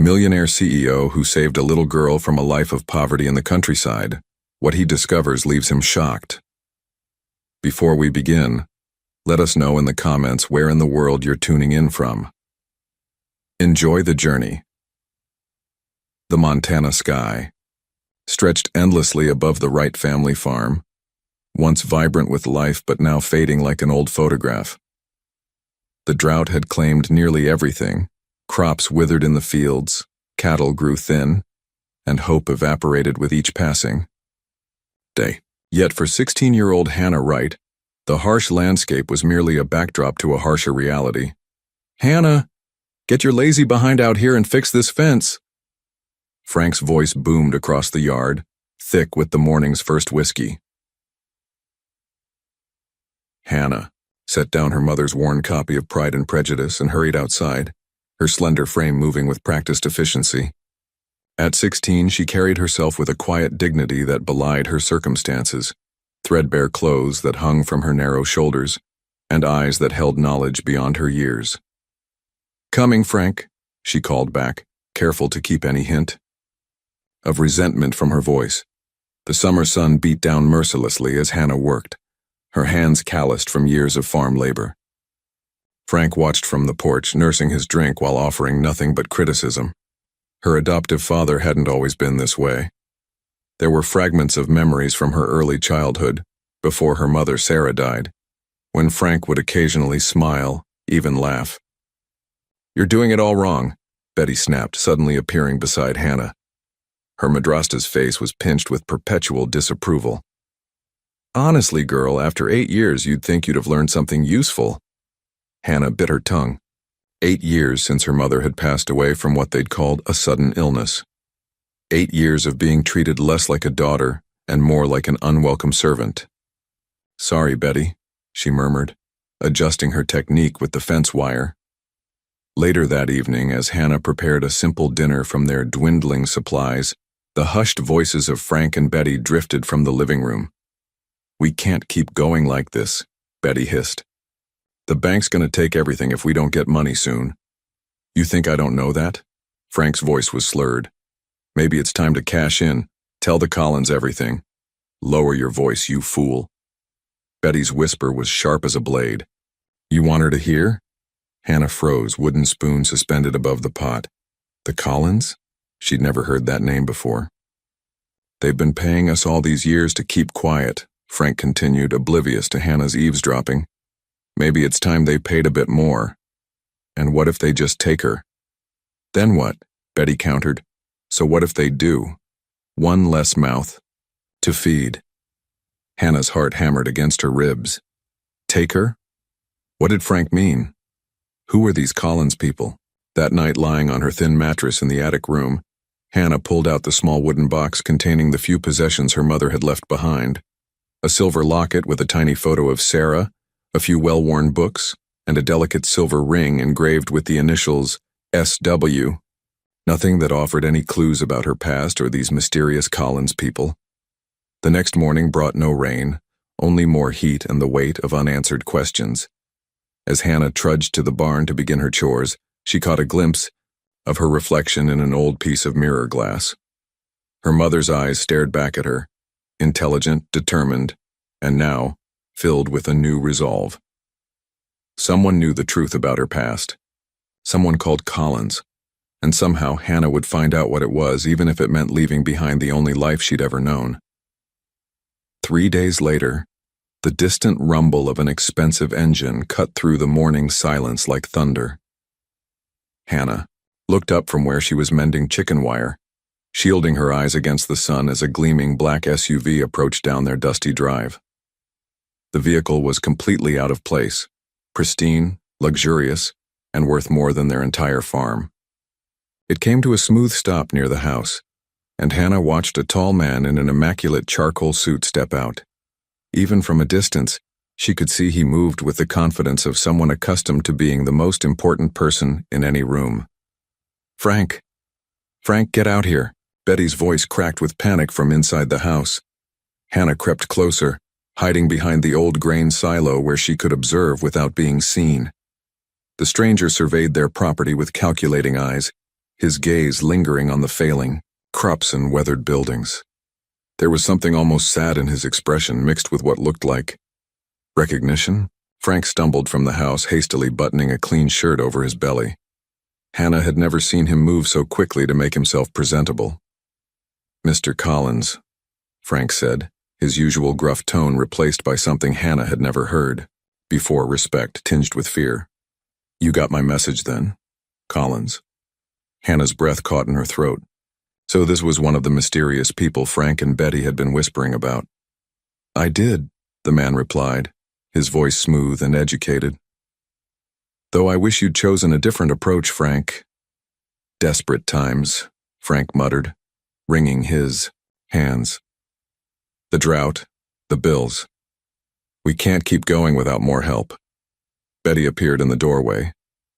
Millionaire CEO who saved a little girl from a life of poverty in the countryside. What he discovers leaves him shocked. Before we begin, let us know in the comments where in the world you're tuning in from. Enjoy the journey. The Montana sky, stretched endlessly above the Wright family farm, once vibrant with life but now fading like an old photograph. The drought had claimed nearly everything. Crops withered in the fields, cattle grew thin, and hope evaporated with each passing day. Yet for 16-year-old Hannah Wright, the harsh landscape was merely a backdrop to a harsher reality. "Hannah, get your lazy behind out here and fix this fence." Frank's voice boomed across the yard, thick with the morning's first whiskey. Hannah set down her mother's worn copy of Pride and Prejudice and hurried outside, her slender frame moving with practiced efficiency. At 16, she carried herself with a quiet dignity that belied her circumstances, threadbare clothes that hung from her narrow shoulders, and eyes that held knowledge beyond her years. "Coming, Frank," she called back, careful to keep any hint of resentment from her voice. The summer sun beat down mercilessly as Hannah worked, her hands calloused from years of farm labor. Frank watched from the porch, nursing his drink while offering nothing but criticism. Her adoptive father hadn't always been this way. There were fragments of memories from her early childhood, before her mother Sarah died, when Frank would occasionally smile, even laugh. "You're doing it all wrong," Betty snapped, suddenly appearing beside Hannah. Her madrasta's face was pinched with perpetual disapproval. "Honestly, girl, after 8 years you'd think you'd have learned something useful." Hannah bit her tongue. 8 years since her mother had passed away from what they'd called a sudden illness. 8 years of being treated less like a daughter and more like an unwelcome servant. "Sorry, Betty," she murmured, adjusting her technique with the fence wire. Later that evening, as Hannah prepared a simple dinner from their dwindling supplies, the hushed voices of Frank and Betty drifted from the living room. "We can't keep going like this," Betty hissed. "The bank's gonna take everything if we don't get money soon." "You think I don't know that?" Frank's voice was slurred. "Maybe it's time to cash in. Tell the Collins everything." "Lower your voice, you fool." Betty's whisper was sharp as a blade. "You want her to hear?" Hannah froze, wooden spoon suspended above the pot. The Collins? She'd never heard that name before. "They've been paying us all these years to keep quiet," Frank continued, oblivious to Hannah's eavesdropping. "Maybe it's time they paid a bit more. And what if they just take her?" "Then what?" Betty countered. "So what if they do? One less mouth to feed." Hannah's heart hammered against her ribs. Take her? What did Frank mean? Who were these Collins people? That night, lying on her thin mattress in the attic room, Hannah pulled out the small wooden box containing the few possessions her mother had left behind. A silver locket with a tiny photo of Sarah, a few well-worn books, and a delicate silver ring engraved with the initials SW. Nothing that offered any clues about her past or these mysterious Collins people. The next morning brought no rain, only more heat and the weight of unanswered questions. As Hannah trudged to the barn to begin her chores, she caught a glimpse of her reflection in an old piece of mirror glass. Her mother's eyes stared back at her, intelligent, determined, and now filled with a new resolve. Someone knew the truth about her past. Someone called Collins, and somehow Hannah would find out what it was, even if it meant leaving behind the only life she'd ever known. 3 days later, the distant rumble of an expensive engine cut through the morning silence like thunder. Hannah looked up from where she was mending chicken wire, shielding her eyes against the sun as a gleaming black SUV approached down their dusty drive. The vehicle was completely out of place, pristine, luxurious, and worth more than their entire farm. It came to a smooth stop near the house, and Hannah watched a tall man in an immaculate charcoal suit step out. Even from a distance, she could see he moved with the confidence of someone accustomed to being the most important person in any room. Frank, get out here." Betty's voice cracked with panic from inside the house. Hannah crept closer, hiding behind the old grain silo where she could observe without being seen. The stranger surveyed their property with calculating eyes, his gaze lingering on the failing, crops and weathered buildings. There was something almost sad in his expression mixed with what looked like recognition. Frank stumbled from the house, hastily buttoning a clean shirt over his belly. Hannah had never seen him move so quickly to make himself presentable. "Mr. Collins," Frank said, his usual gruff tone replaced by something Hannah had never heard before, respect tinged with fear. "You got my message then, Collins." Hannah's breath caught in her throat. So this was one of the mysterious people Frank and Betty had been whispering about. "I did," the man replied, his voice smooth and educated. "Though I wish you'd chosen a different approach, Frank." "Desperate times," Frank muttered, wringing his hands. "The drought, the bills. We can't keep going without more help." Betty appeared in the doorway,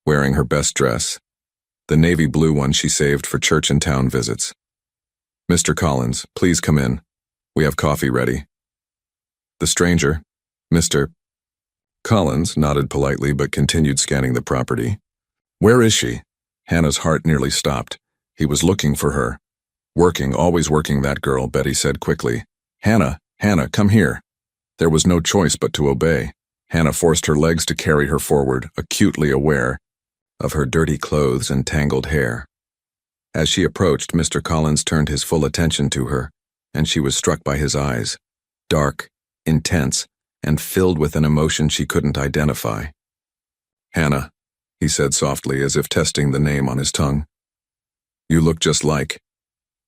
wearing her best dress, the navy blue one she saved for church and town visits. "Mr. Collins, please come in. We have coffee ready." The stranger, Mr. Collins, nodded politely but continued scanning the property. "Where is she?" Hannah's heart nearly stopped. He was looking for her. "Working, always working, that girl," Betty said quickly. Hannah, come here." There was no choice but to obey. Hannah forced her legs to carry her forward, acutely aware of her dirty clothes and tangled hair. As she approached, Mr. Collins turned his full attention to her, and she was struck by his eyes, dark, intense, and filled with an emotion she couldn't identify. "Hannah," he said softly, as if testing the name on his tongue. "You look just like—"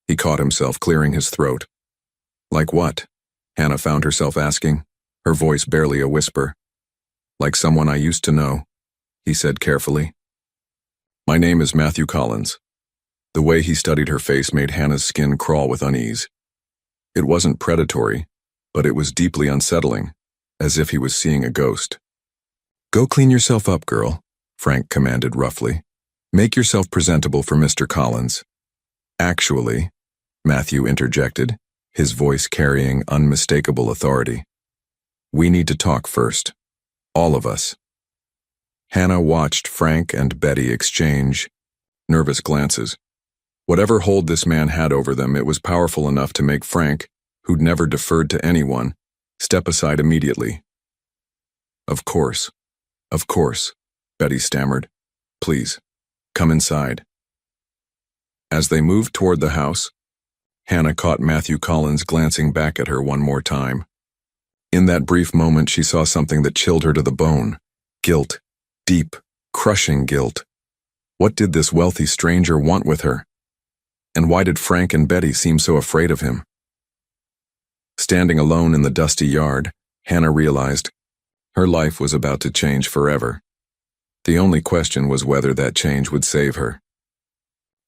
He caught himself, clearing his throat. "Like what?" Hannah found herself asking, her voice barely a whisper. "Like someone I used to know," he said carefully. "My name is Matthew Collins." The way he studied her face made Hannah's skin crawl with unease. It wasn't predatory, but it was deeply unsettling, as if he was seeing a ghost. "Go clean yourself up, girl," Frank commanded roughly. "Make yourself presentable for Mr. Collins." "Actually," Matthew interjected, his voice carrying unmistakable authority, "we need to talk first. All of us." Hannah watched Frank and Betty exchange nervous glances. Whatever hold this man had over them, it was powerful enough to make Frank, who'd never deferred to anyone, step aside immediately. Of course, Betty stammered. "Please, come inside." As they moved toward the house, Hannah caught Matthew Collins glancing back at her one more time. In that brief moment, she saw something that chilled her to the bone. Guilt. Deep, crushing guilt. What did this wealthy stranger want with her? And why did Frank and Betty seem so afraid of him? Standing alone in the dusty yard, Hannah realized her life was about to change forever. The only question was whether that change would save her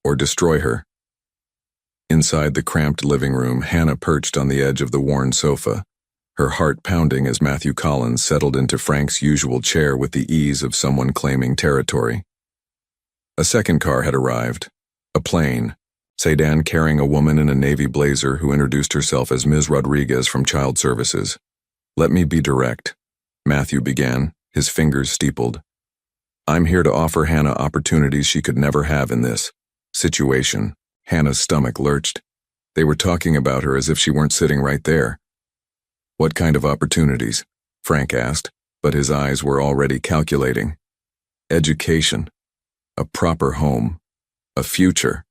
or destroy her. Inside the cramped living room, Hannah perched on the edge of the worn sofa, her heart pounding as Matthew Collins settled into Frank's usual chair with the ease of someone claiming territory. A second car had arrived, a plain sedan carrying a woman in a navy blazer who introduced herself as Ms. Rodriguez from Child Services. "Let me be direct," Matthew began, his fingers steepled. "I'm here to offer Hannah opportunities she could never have in this situation." Hannah's stomach lurched. They were talking about her as if she weren't sitting right there. "What kind of opportunities?" Frank asked, but his eyes were already calculating. "Education. A proper home. A future."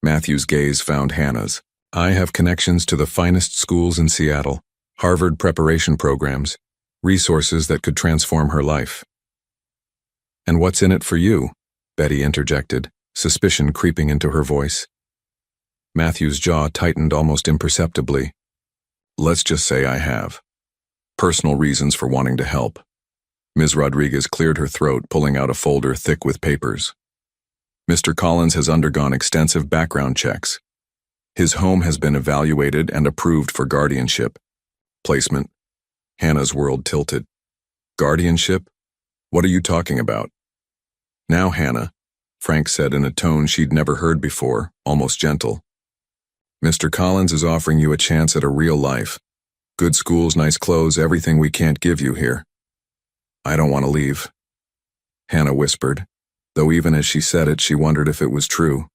Matthew's gaze found Hannah's. "I have connections to the finest schools in Seattle, Harvard preparation programs, resources that could transform her life." "And what's in it for you?" Betty interjected, suspicion creeping into her voice. Matthew's jaw tightened almost imperceptibly. "Let's just say I have personal reasons for wanting to help." Ms. Rodriguez cleared her throat, pulling out a folder thick with papers. "Mr. Collins has undergone extensive background checks. His home has been evaluated and approved for guardianship. Placement." Hannah's world tilted. "Guardianship? What are you talking about?" "Now, Hannah," Frank said in a tone she'd never heard before, almost gentle. "Mr. Collins is offering you a chance at a real life. Good schools, nice clothes, everything we can't give you here." "I don't want to leave," Hannah whispered, though even as she said it, she wondered if it was true.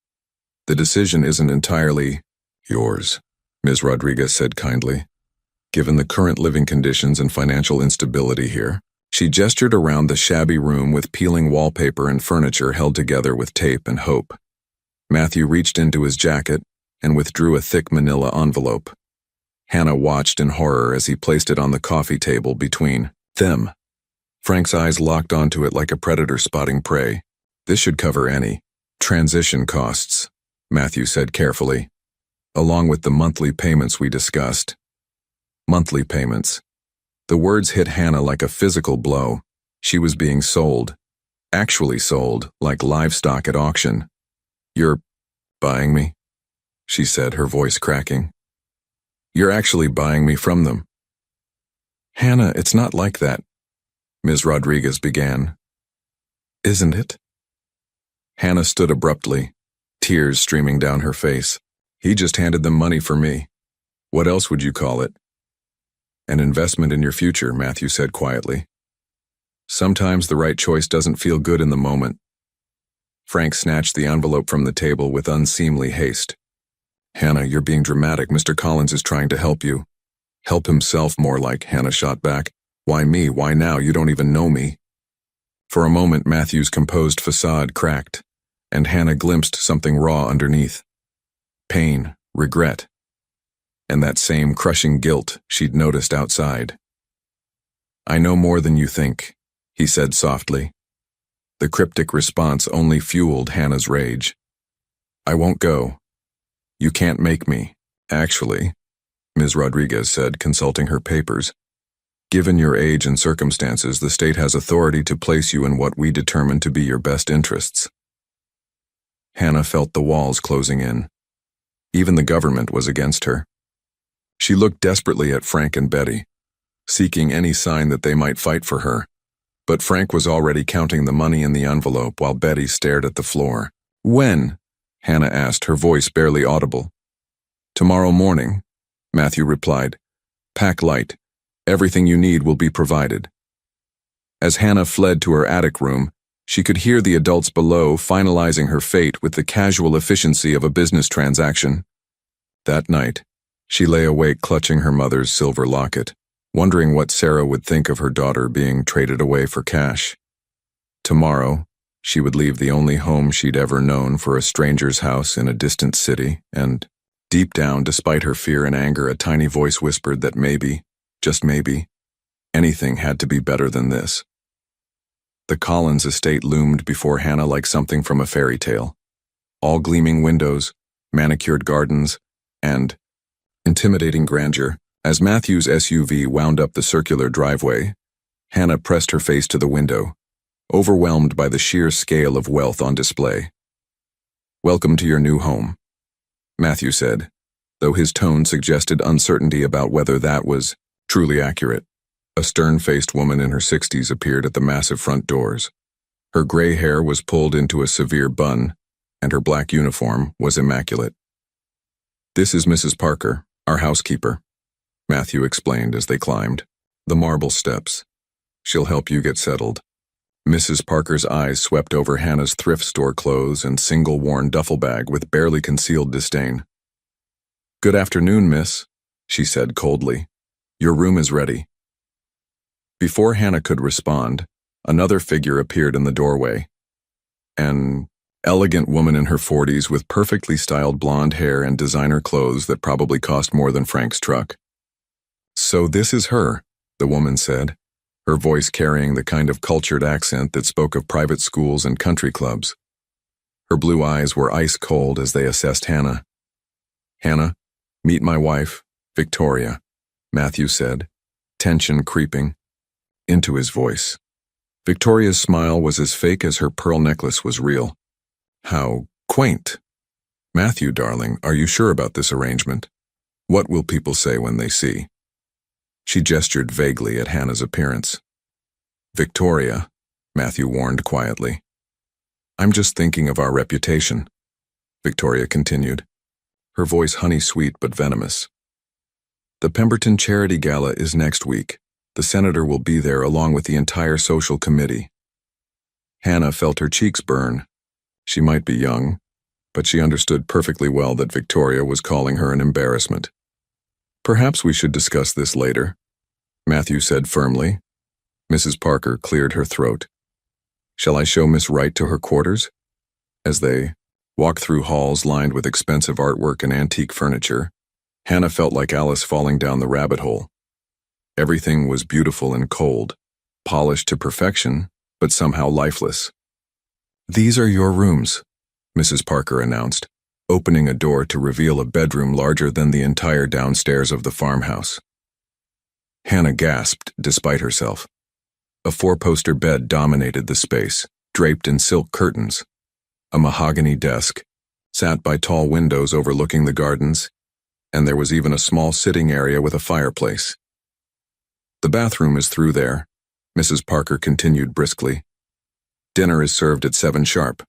The decision isn't entirely yours, Ms. Rodriguez said kindly. Given the current living conditions and financial instability here, she gestured around the shabby room with peeling wallpaper and furniture held together with tape and hope. Matthew reached into his jacket and withdrew a thick manila envelope. Hannah watched in horror as he placed it on the coffee table between them. Frank's eyes locked onto it like a predator spotting prey. This should cover any transition costs, Matthew said carefully, along with the monthly payments we discussed. Monthly payments. The words hit Hannah like a physical blow. She was being sold. Actually sold, like livestock at auction. "You're buying me?" she said, her voice cracking. "You're actually buying me from them?" "Hannah, it's not like that," Ms. Rodriguez began. "Isn't it?" Hannah stood abruptly, tears streaming down her face. "He just handed them money for me. What else would you call it?" "An investment in your future," Matthew said quietly. "Sometimes the right choice doesn't feel good in the moment." Frank snatched the envelope from the table with unseemly haste. "Hannah, you're being dramatic. Mr. Collins is trying to help you." "Help himself, more like," Hannah shot back. "Why me? Why now? You don't even know me." For a moment, Matthew's composed facade cracked, and Hannah glimpsed something raw underneath. Pain, regret, and that same crushing guilt she'd noticed outside. "I know more than you think," he said softly. The cryptic response only fueled Hannah's rage. "I won't go. You can't make me." "Actually," Ms. Rodriguez said, consulting her papers, "given your age and circumstances, the state has authority to place you in what we determine to be your best interests." Hannah felt the walls closing in. Even the government was against her. She looked desperately at Frank and Betty, seeking any sign that they might fight for her. But Frank was already counting the money in the envelope while Betty stared at the floor. "When?" Hannah asked, her voice barely audible. "Tomorrow morning," Matthew replied. "Pack light. Everything you need will be provided." As Hannah fled to her attic room, she could hear the adults below finalizing her fate with the casual efficiency of a business transaction. That night, she lay awake clutching her mother's silver locket, wondering what Sarah would think of her daughter being traded away for cash. Tomorrow, she would leave the only home she'd ever known for a stranger's house in a distant city, and, deep down, despite her fear and anger, a tiny voice whispered that maybe, just maybe, anything had to be better than this. The Collins estate loomed before Hannah like something from a fairy tale. All gleaming windows, manicured gardens, and intimidating grandeur. As Matthew's SUV wound up the circular driveway, Hannah pressed her face to the window, overwhelmed by the sheer scale of wealth on display. "Welcome to your new home," Matthew said, though his tone suggested uncertainty about whether that was truly accurate. A stern-faced woman in her 60s appeared at the massive front doors. Her gray hair was pulled into a severe bun, and her black uniform was immaculate. "This is Mrs. Parker, our housekeeper," Matthew explained as they climbed the marble steps. "She'll help you get settled." Mrs. Parker's eyes swept over Hannah's thrift store clothes and single-worn duffel bag with barely concealed disdain. "Good afternoon, miss," she said coldly. "Your room is ready." Before Hannah could respond, another figure appeared in the doorway. An elegant woman in her 40s with perfectly styled blonde hair and designer clothes that probably cost more than Frank's truck. "So this is her," the woman said, her voice carrying the kind of cultured accent that spoke of private schools and country clubs. Her blue eyes were ice cold as they assessed Hannah. "Hannah, meet my wife, Victoria," Matthew said, tension creeping into his voice. Victoria's smile was as fake as her pearl necklace was real. "How quaint." "Matthew, darling, are you sure about this arrangement? What will people say when they see?" She gestured vaguely at Hannah's appearance. "Victoria," Matthew warned quietly. "I'm just thinking of our reputation," Victoria continued, her voice honey-sweet but venomous. "The Pemberton Charity Gala is next week. The senator will be there along with the entire social committee." Hannah felt her cheeks burn. She might be young, but she understood perfectly well that Victoria was calling her an embarrassment. "Perhaps we should discuss this later," Matthew said firmly. Mrs. Parker cleared her throat. "Shall I show Miss Wright to her quarters?" As they walked through halls lined with expensive artwork and antique furniture, Hannah felt like Alice falling down the rabbit hole. Everything was beautiful and cold, polished to perfection, but somehow lifeless. "These are your rooms," Mrs. Parker announced, opening a door to reveal a bedroom larger than the entire downstairs of the farmhouse. Hannah gasped despite herself. A four-poster bed dominated the space, draped in silk curtains. A mahogany desk sat by tall windows overlooking the gardens, and there was even a small sitting area with a fireplace. "The bathroom is through there," Mrs. Parker continued briskly. "Dinner is served at 7 sharp.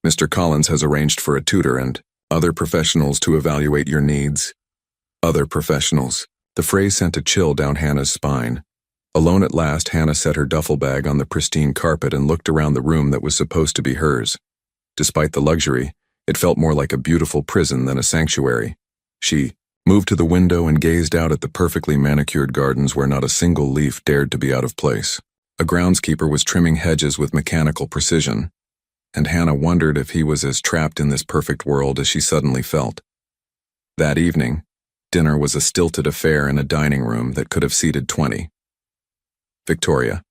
Mr. Collins has arranged for a tutor and other professionals to evaluate your needs." Other professionals. The phrase sent a chill down Hannah's spine. Alone at last, Hannah set her duffel bag on the pristine carpet and looked around the room that was supposed to be hers. Despite the luxury, it felt more like a beautiful prison than a sanctuary. She moved to the window and gazed out at the perfectly manicured gardens where not a single leaf dared to be out of place. A groundskeeper was trimming hedges with mechanical precision, and Hannah wondered if he was as trapped in this perfect world as she suddenly felt. That evening, dinner was a stilted affair in a dining room that could have seated 20. Victoria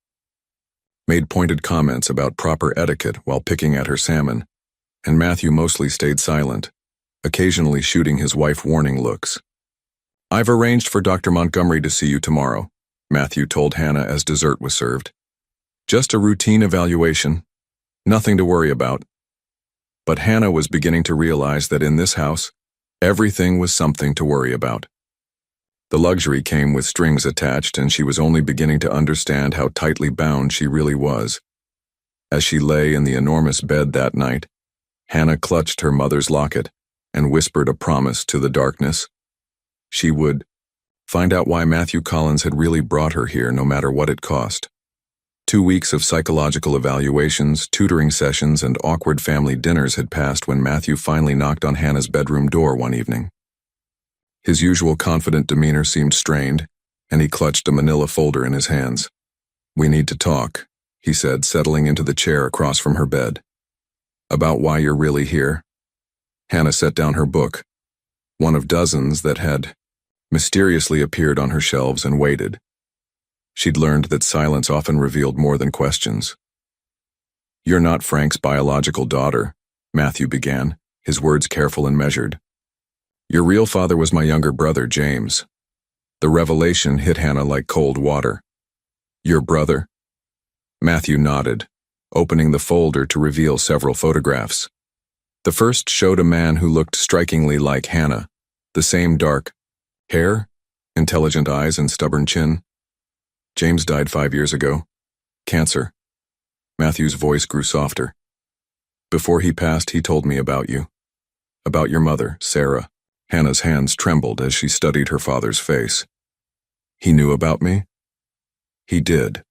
made pointed comments about proper etiquette while picking at her salmon, and Matthew mostly stayed silent, occasionally shooting his wife warning looks. "I've arranged for Dr. Montgomery to see you tomorrow," Matthew told Hannah as dessert was served. "Just a routine evaluation. Nothing to worry about." But Hannah was beginning to realize that in this house, everything was something to worry about. The luxury came with strings attached, and she was only beginning to understand how tightly bound she really was. As she lay in the enormous bed that night, Hannah clutched her mother's locket and whispered a promise to the darkness. She would find out why Matthew Collins had really brought her here, no matter what it cost. 2 weeks of psychological evaluations, tutoring sessions, and awkward family dinners had passed when Matthew finally knocked on Hannah's bedroom door one evening. His usual confident demeanor seemed strained, and he clutched a manila folder in his hands. "We need to talk," he said, settling into the chair across from her bed. "About why you're really here." Hannah set down her book, one of dozens that had mysteriously appeared on her shelves, and waited. She'd learned that silence often revealed more than questions. "You're not Frank's biological daughter," Matthew began, his words careful and measured. "Your real father was my younger brother, James." The revelation hit Hannah like cold water. "Your brother?" Matthew nodded, opening the folder to reveal several photographs. The first showed a man who looked strikingly like Hannah, the same dark hair, intelligent eyes, and stubborn chin. "James died 5 years ago. Cancer." Matthew's voice grew softer. "Before he passed, he told me about you. About your mother, Sarah." Hannah's hands trembled as she studied her father's face. "He knew about me?" "He did.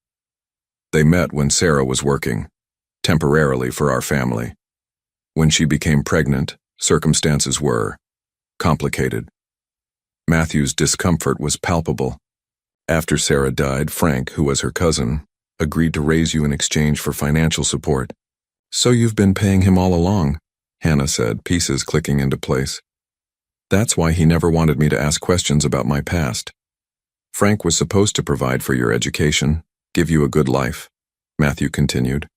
They met when Sarah was working, temporarily for our family. When she became pregnant, circumstances were complicated." Matthew's discomfort was palpable. "After Sarah died, Frank, who was her cousin, agreed to raise you in exchange for financial support." "So you've been paying him all along," Hannah said, pieces clicking into place. "That's why he never wanted me to ask questions about my past. Frank was supposed to provide for your education, give you a good life," Matthew continued.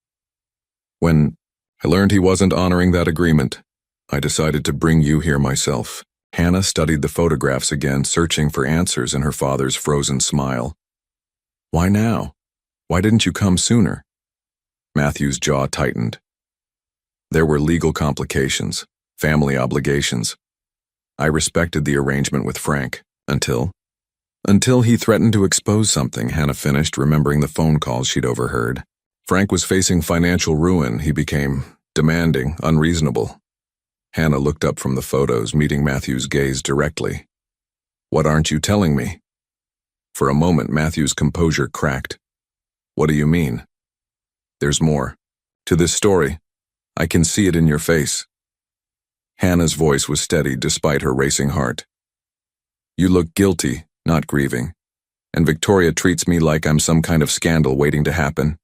"When I learned he wasn't honoring that agreement, I decided to bring you here myself." Hannah studied the photographs again, searching for answers in her father's frozen smile. "Why now? Why didn't you come sooner?" Matthew's jaw tightened. "There were legal complications, family obligations. I respected the arrangement with Frank, until he threatened to expose something," Hannah finished, remembering the phone calls she'd overheard. "Frank was facing financial ruin. He became demanding, unreasonable." Hannah looked up from the photos, meeting Matthew's gaze directly. "What aren't you telling me?" For a moment, Matthew's composure cracked. "What do you mean?" "There's more. to this story. I can see it in your face." Hannah's voice was steady despite her racing heart. "You look guilty, not grieving, and Victoria treats me like I'm some kind of scandal waiting to happen."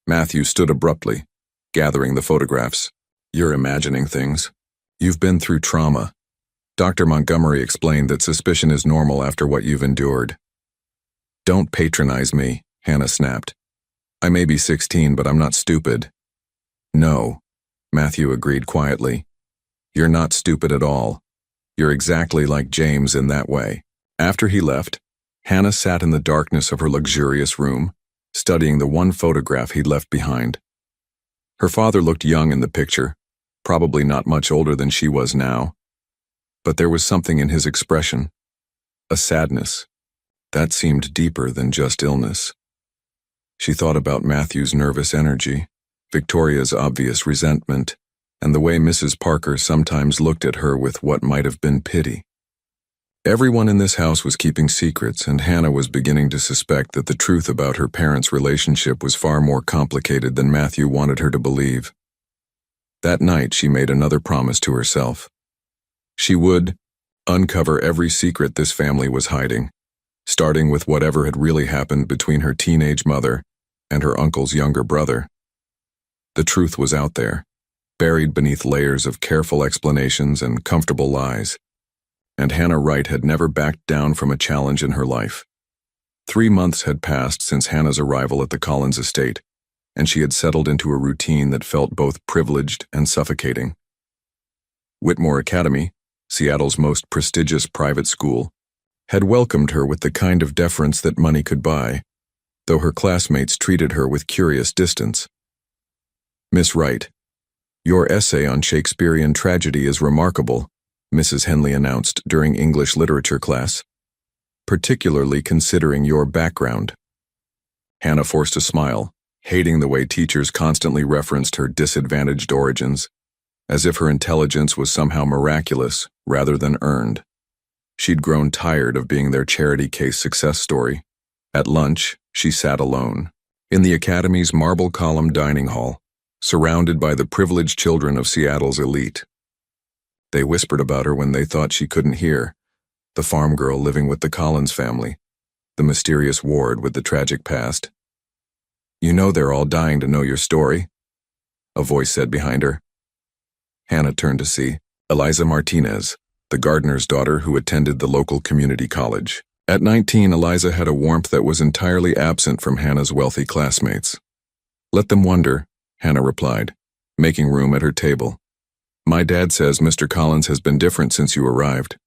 Matthew stood abruptly, gathering the photographs. "You're imagining things. You've been through trauma. Dr. Montgomery explained that suspicion is normal after what you've endured." "Don't patronize me," Hannah snapped. "I may be 16, but I'm not stupid." "No," Matthew agreed quietly. "You're not stupid at all. You're exactly like James in that way." After he left, Hannah sat in the darkness of her luxurious room, studying the one photograph he'd left behind. Her father looked young in the picture, probably not much older than she was now. But there was something in his expression, a sadness, that seemed deeper than just illness. She thought about Matthew's nervous energy, Victoria's obvious resentment, and the way Mrs. Parker sometimes looked at her with what might have been pity. Everyone in this house was keeping secrets, and Hannah was beginning to suspect that the truth about her parents' relationship was far more complicated than Matthew wanted her to believe. That night, she made another promise to herself. She would uncover every secret this family was hiding, starting with whatever had really happened between her teenage mother and her uncle's younger brother. The truth was out there, buried beneath layers of careful explanations and comfortable lies. And Hannah Wright had never backed down from a challenge in her life. 3 months had passed since Hannah's arrival at the Collins estate, and she had settled into a routine that felt both privileged and suffocating. Whitmore Academy, Seattle's most prestigious private school, had welcomed her with the kind of deference that money could buy, though her classmates treated her with curious distance. "Miss Wright, your essay on Shakespearean tragedy is remarkable," Mrs. Henley announced during English literature class, "particularly considering your background." Hannah forced a smile, hating the way teachers constantly referenced her disadvantaged origins, as if her intelligence was somehow miraculous rather than earned. She'd grown tired of being their charity case success story. At lunch, she sat alone, in the Academy's marble-column dining hall, surrounded by the privileged children of Seattle's elite. They whispered about her when they thought she couldn't hear, the farm girl living with the Collins family, the mysterious ward with the tragic past. "You know they're all dying to know your story," a voice said behind her. Hannah turned to see Eliza Martinez, the gardener's daughter who attended the local community college. At 19, Eliza had a warmth that was entirely absent from Hannah's wealthy classmates. "Let them wonder," Hannah replied, making room at her table. "My dad says Mr. Collins has been different since you arrived,"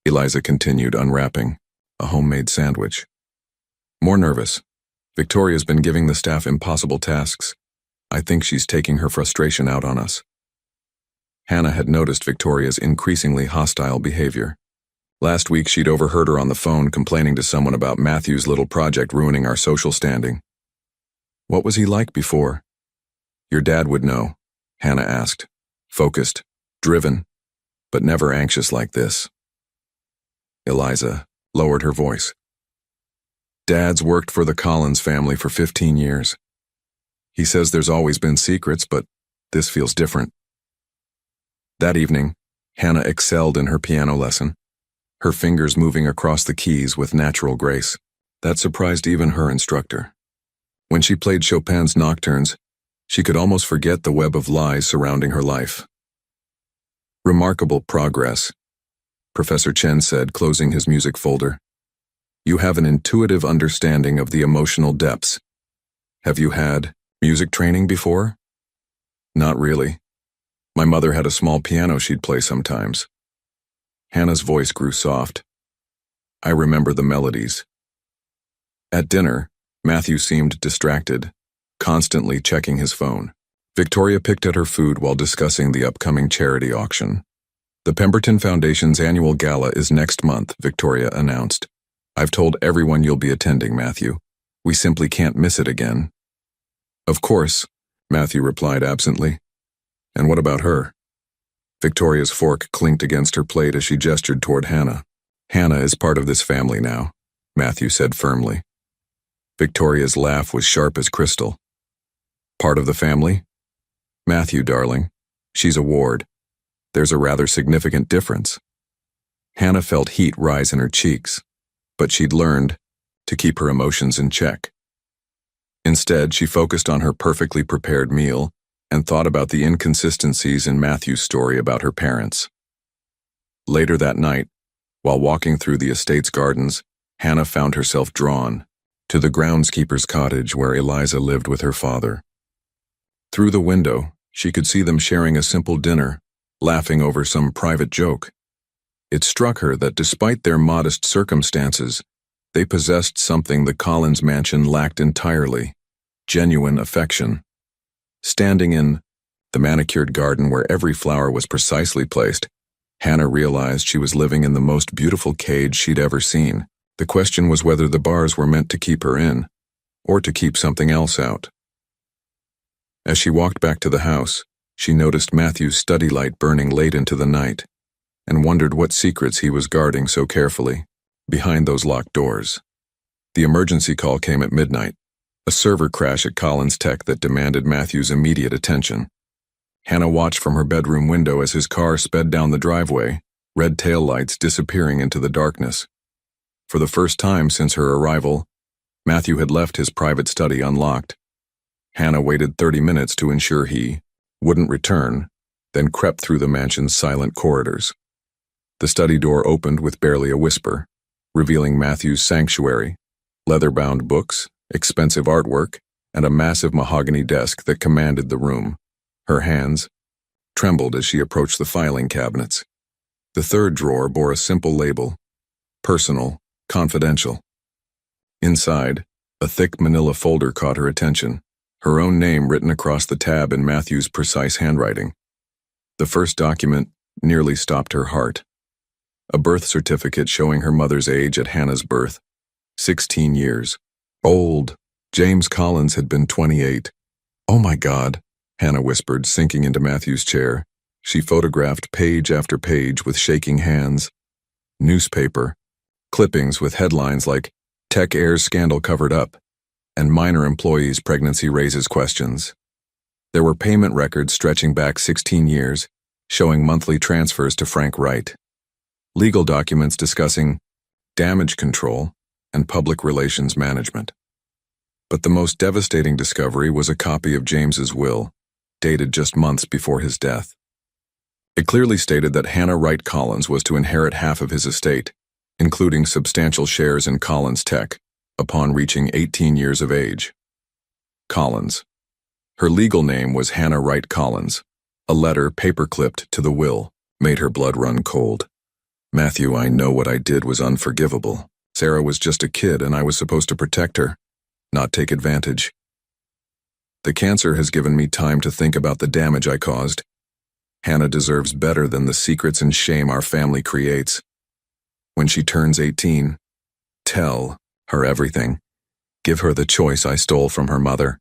Eliza continued, unwrapping a homemade sandwich. "More nervous. Victoria's been giving the staff impossible tasks. I think she's taking her frustration out on us." Hannah had noticed Victoria's increasingly hostile behavior. Last week she'd overheard her on the phone complaining to someone about Matthew's little project ruining our social standing. "What was he like before?" "Your dad would know," Hannah asked. "Focused, driven, but never anxious like this." Eliza lowered her voice. "Dad's worked for the Collins family for 15 years. He says there's always been secrets, but this feels different." That evening, Hannah excelled in her piano lesson, her fingers moving across the keys with natural grace. That surprised even her instructor. When she played Chopin's nocturnes, she could almost forget the web of lies surrounding her life. "Remarkable progress," Professor Chen said, closing his music folder. "You have an intuitive understanding of the emotional depths. Have you had music training before?" "Not really. My mother had a small piano she'd play sometimes." Hannah's voice grew soft. "I remember the melodies." At dinner, Matthew seemed distracted, constantly checking his phone. Victoria picked at her food while discussing the upcoming charity auction. "The Pemberton Foundation's annual gala is next month," Victoria announced. "I've told everyone you'll be attending, Matthew. We simply can't miss it again." "Of course," Matthew replied absently. "And what about her?" Victoria's fork clinked against her plate as she gestured toward Hannah. "Hannah is part of this family now," Matthew said firmly. Victoria's laugh was sharp as crystal. "Part of the family? Matthew, darling, she's a ward. There's a rather significant difference. Hannah felt heat rise in her cheeks, but she'd learned to keep her emotions in check. Instead, she focused on her perfectly prepared meal and thought about the inconsistencies in Matthew's story about her parents. Later that night, while walking through the estate's gardens, Hannah found herself drawn to the groundskeeper's cottage where Eliza lived with her father. Through the window, she could see them sharing a simple dinner, laughing over some private joke. It struck her that despite their modest circumstances, they possessed something the Collins mansion lacked entirely: genuine affection. Standing in the manicured garden where every flower was precisely placed, Hannah realized she was living in the most beautiful cage she'd ever seen. The question was whether the bars were meant to keep her in, or to keep something else out. As she walked back to the house, she noticed Matthew's study light burning late into the night, and wondered what secrets he was guarding so carefully behind those locked doors. The emergency call came at midnight, a server crash at Collins Tech that demanded Matthew's immediate attention. Hannah watched from her bedroom window as his car sped down the driveway, red taillights disappearing into the darkness. For the first time since her arrival, Matthew had left his private study unlocked. Hannah waited 30 minutes to ensure he wouldn't return, then crept through the mansion's silent corridors. The study door opened with barely a whisper, revealing Matthew's sanctuary: leather-bound books, expensive artwork, and a massive mahogany desk that commanded the room. Her hands trembled as she approached the filing cabinets. The third drawer bore a simple label: personal, confidential. Inside, a thick manila folder caught her attention, her own name written across the tab in Matthew's precise handwriting. The first document nearly stopped her heart: a birth certificate showing her mother's age at Hannah's birth, 16 years old. James Collins had been 28. "Oh my God," Hannah whispered, sinking into Matthew's chair. She photographed page after page with shaking hands. Newspaper clippings with headlines like "Tech Heirs Scandal Covered Up" and "Minor Employees Pregnancy Raises Questions." There were payment records stretching back 16 years, showing monthly transfers to Frank Wright. Legal documents discussing damage control and public relations management. But the most devastating discovery was a copy of James's will, dated just months before his death. It clearly stated that Hannah Wright Collins was to inherit half of his estate, including substantial shares in Collins Tech, upon reaching 18 years of age. Collins. Her legal name was Hannah Wright Collins. A letter paper-clipped to the will made her blood run cold. "Matthew, I know what I did was unforgivable. Sarah was just a kid and I was supposed to protect her, not take advantage. The cancer has given me time to think about the damage I caused. Hannah deserves better than the secrets and shame our family creates. When she turns 18, tell her everything. Give her the choice I stole from her mother.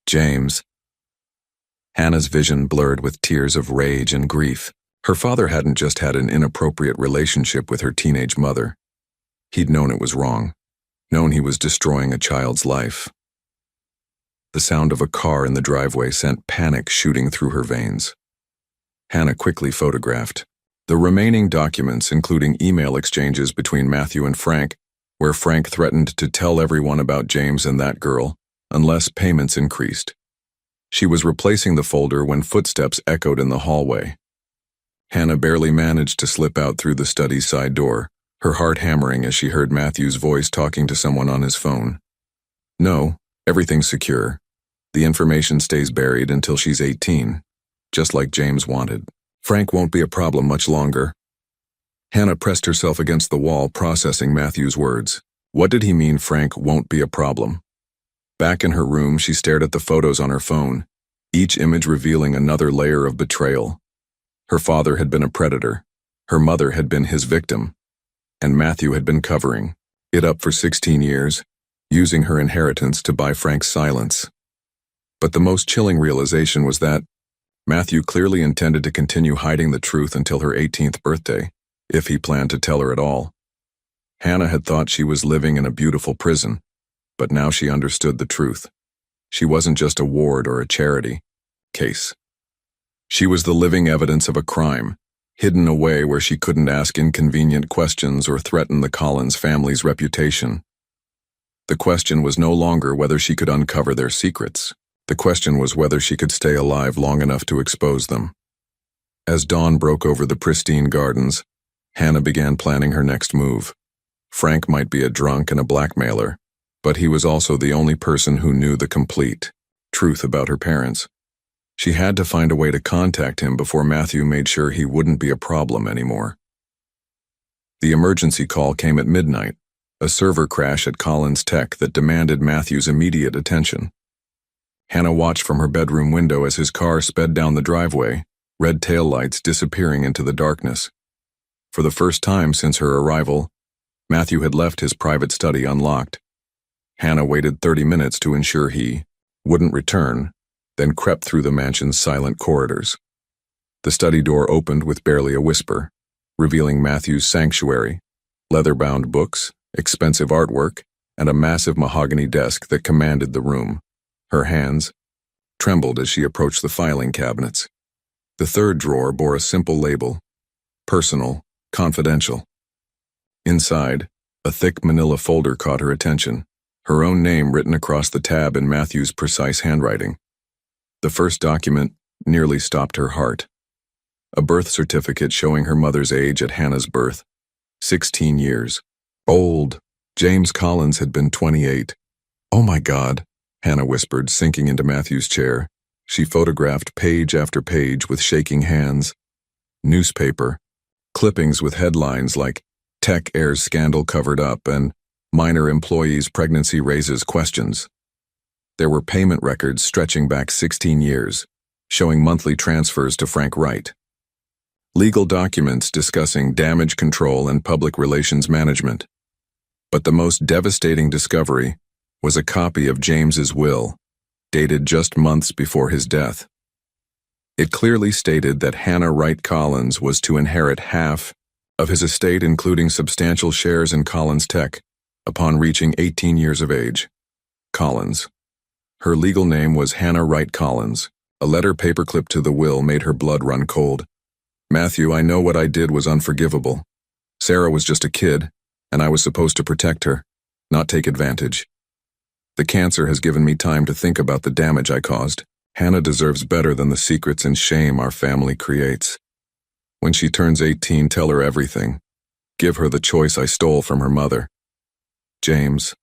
James." Hannah's vision blurred with tears of rage and grief. Her father hadn't just had an inappropriate relationship with her teenage mother. He'd known it was wrong, known he was destroying a child's life. The sound of a car in the driveway sent panic shooting through her veins. Hannah quickly photographed the remaining documents, including email exchanges between Matthew and Frank, where Frank threatened to tell everyone about James and that girl, unless payments increased. She was replacing the folder when footsteps echoed in the hallway. Hannah barely managed to slip out through the study's side door, her heart hammering as she heard Matthew's voice talking to someone on his phone. "No, everything's secure. The information stays buried until she's 18, just like James wanted. Frank won't be a problem much longer." Hannah pressed herself against the wall, processing Matthew's words. What did he mean, Frank won't be a problem? Back in her room, she stared at the photos on her phone, each image revealing another layer of betrayal. Her father had been a predator, her mother had been his victim, and Matthew had been covering it up for 16 years, using her inheritance to buy Frank's silence. But the most chilling realization was that Matthew clearly intended to continue hiding the truth until her 18th birthday, if he planned to tell her at all. Hannah had thought she was living in a beautiful prison, but now she understood the truth. She wasn't just a ward or a charity. case. She was the living evidence of a crime, hidden away where she couldn't ask inconvenient questions or threaten the Collins family's reputation. The question was no longer whether she could uncover their secrets. The question was whether she could stay alive long enough to expose them. As dawn broke over the pristine gardens, Hannah began planning her next move. Frank might be a drunk and a blackmailer, but he was also the only person who knew the complete truth about her parents. She had to find a way to contact him before Matthew made sure he wouldn't be a problem anymore. The emergency call came at midnight, a server crash at Collins Tech that demanded Matthew's immediate attention. Hannah watched from her bedroom window as his car sped down the driveway, red taillights disappearing into the darkness. For the first time since her arrival, Matthew had left his private study unlocked. Hannah waited 30 minutes to ensure he wouldn't return, then crept through the mansion's silent corridors. The study door opened with barely a whisper, revealing Matthew's sanctuary, leather-bound books, expensive artwork, and a massive mahogany desk that commanded the room. Her hands trembled as she approached the filing cabinets. The third drawer bore a simple label: personal, confidential. Inside, a thick manila folder caught her attention, her own name written across the tab in Matthew's precise handwriting. The first document nearly stopped her heart. A birth certificate showing her mother's age at Hannah's birth, 16 years. Old. James Collins had been 28. "Oh my God," Hannah whispered, sinking into Matthew's chair. She photographed page after page with shaking hands. Newspaper, clippings with headlines like "Tech Heirs Scandal Covered Up" and "Minor Employee's Pregnancy Raises Questions." There were payment records stretching back 16 years, showing monthly transfers to Frank Wright. Legal documents discussing damage control and public relations management. But the most devastating discovery was a copy of James's will, dated just months before his death. It clearly stated that Hannah Wright Collins was to inherit half of his estate, including substantial shares in Collins Tech, upon reaching 18 years of age. Collins. Her legal name was Hannah Wright Collins. A letter paperclipped to the will made her blood run cold. "Matthew, I know what I did was unforgivable. Sarah was just a kid, and I was supposed to protect her, not take advantage. The cancer has given me time to think about the damage I caused. Hannah deserves better than the secrets and shame our family creates. When she turns 18, tell her everything. Give her the choice I stole from her mother. James."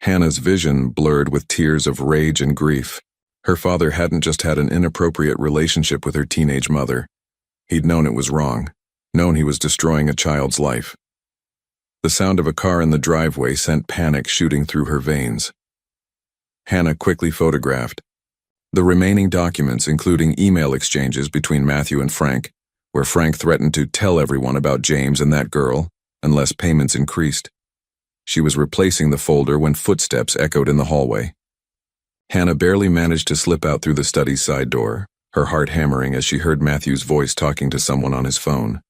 Hannah's vision blurred with tears of rage and grief. Her father hadn't just had an inappropriate relationship with her teenage mother. He'd known it was wrong, known he was destroying a child's life. The sound of a car in the driveway sent panic shooting through her veins. Hannah quickly photographed the remaining documents, including email exchanges between Matthew and Frank, where Frank threatened to tell everyone about James and that girl unless payments increased. She was replacing the folder when footsteps echoed in the hallway. Hannah barely managed to slip out through the study's side door, her heart hammering as she heard Matthew's voice talking to someone on his phone.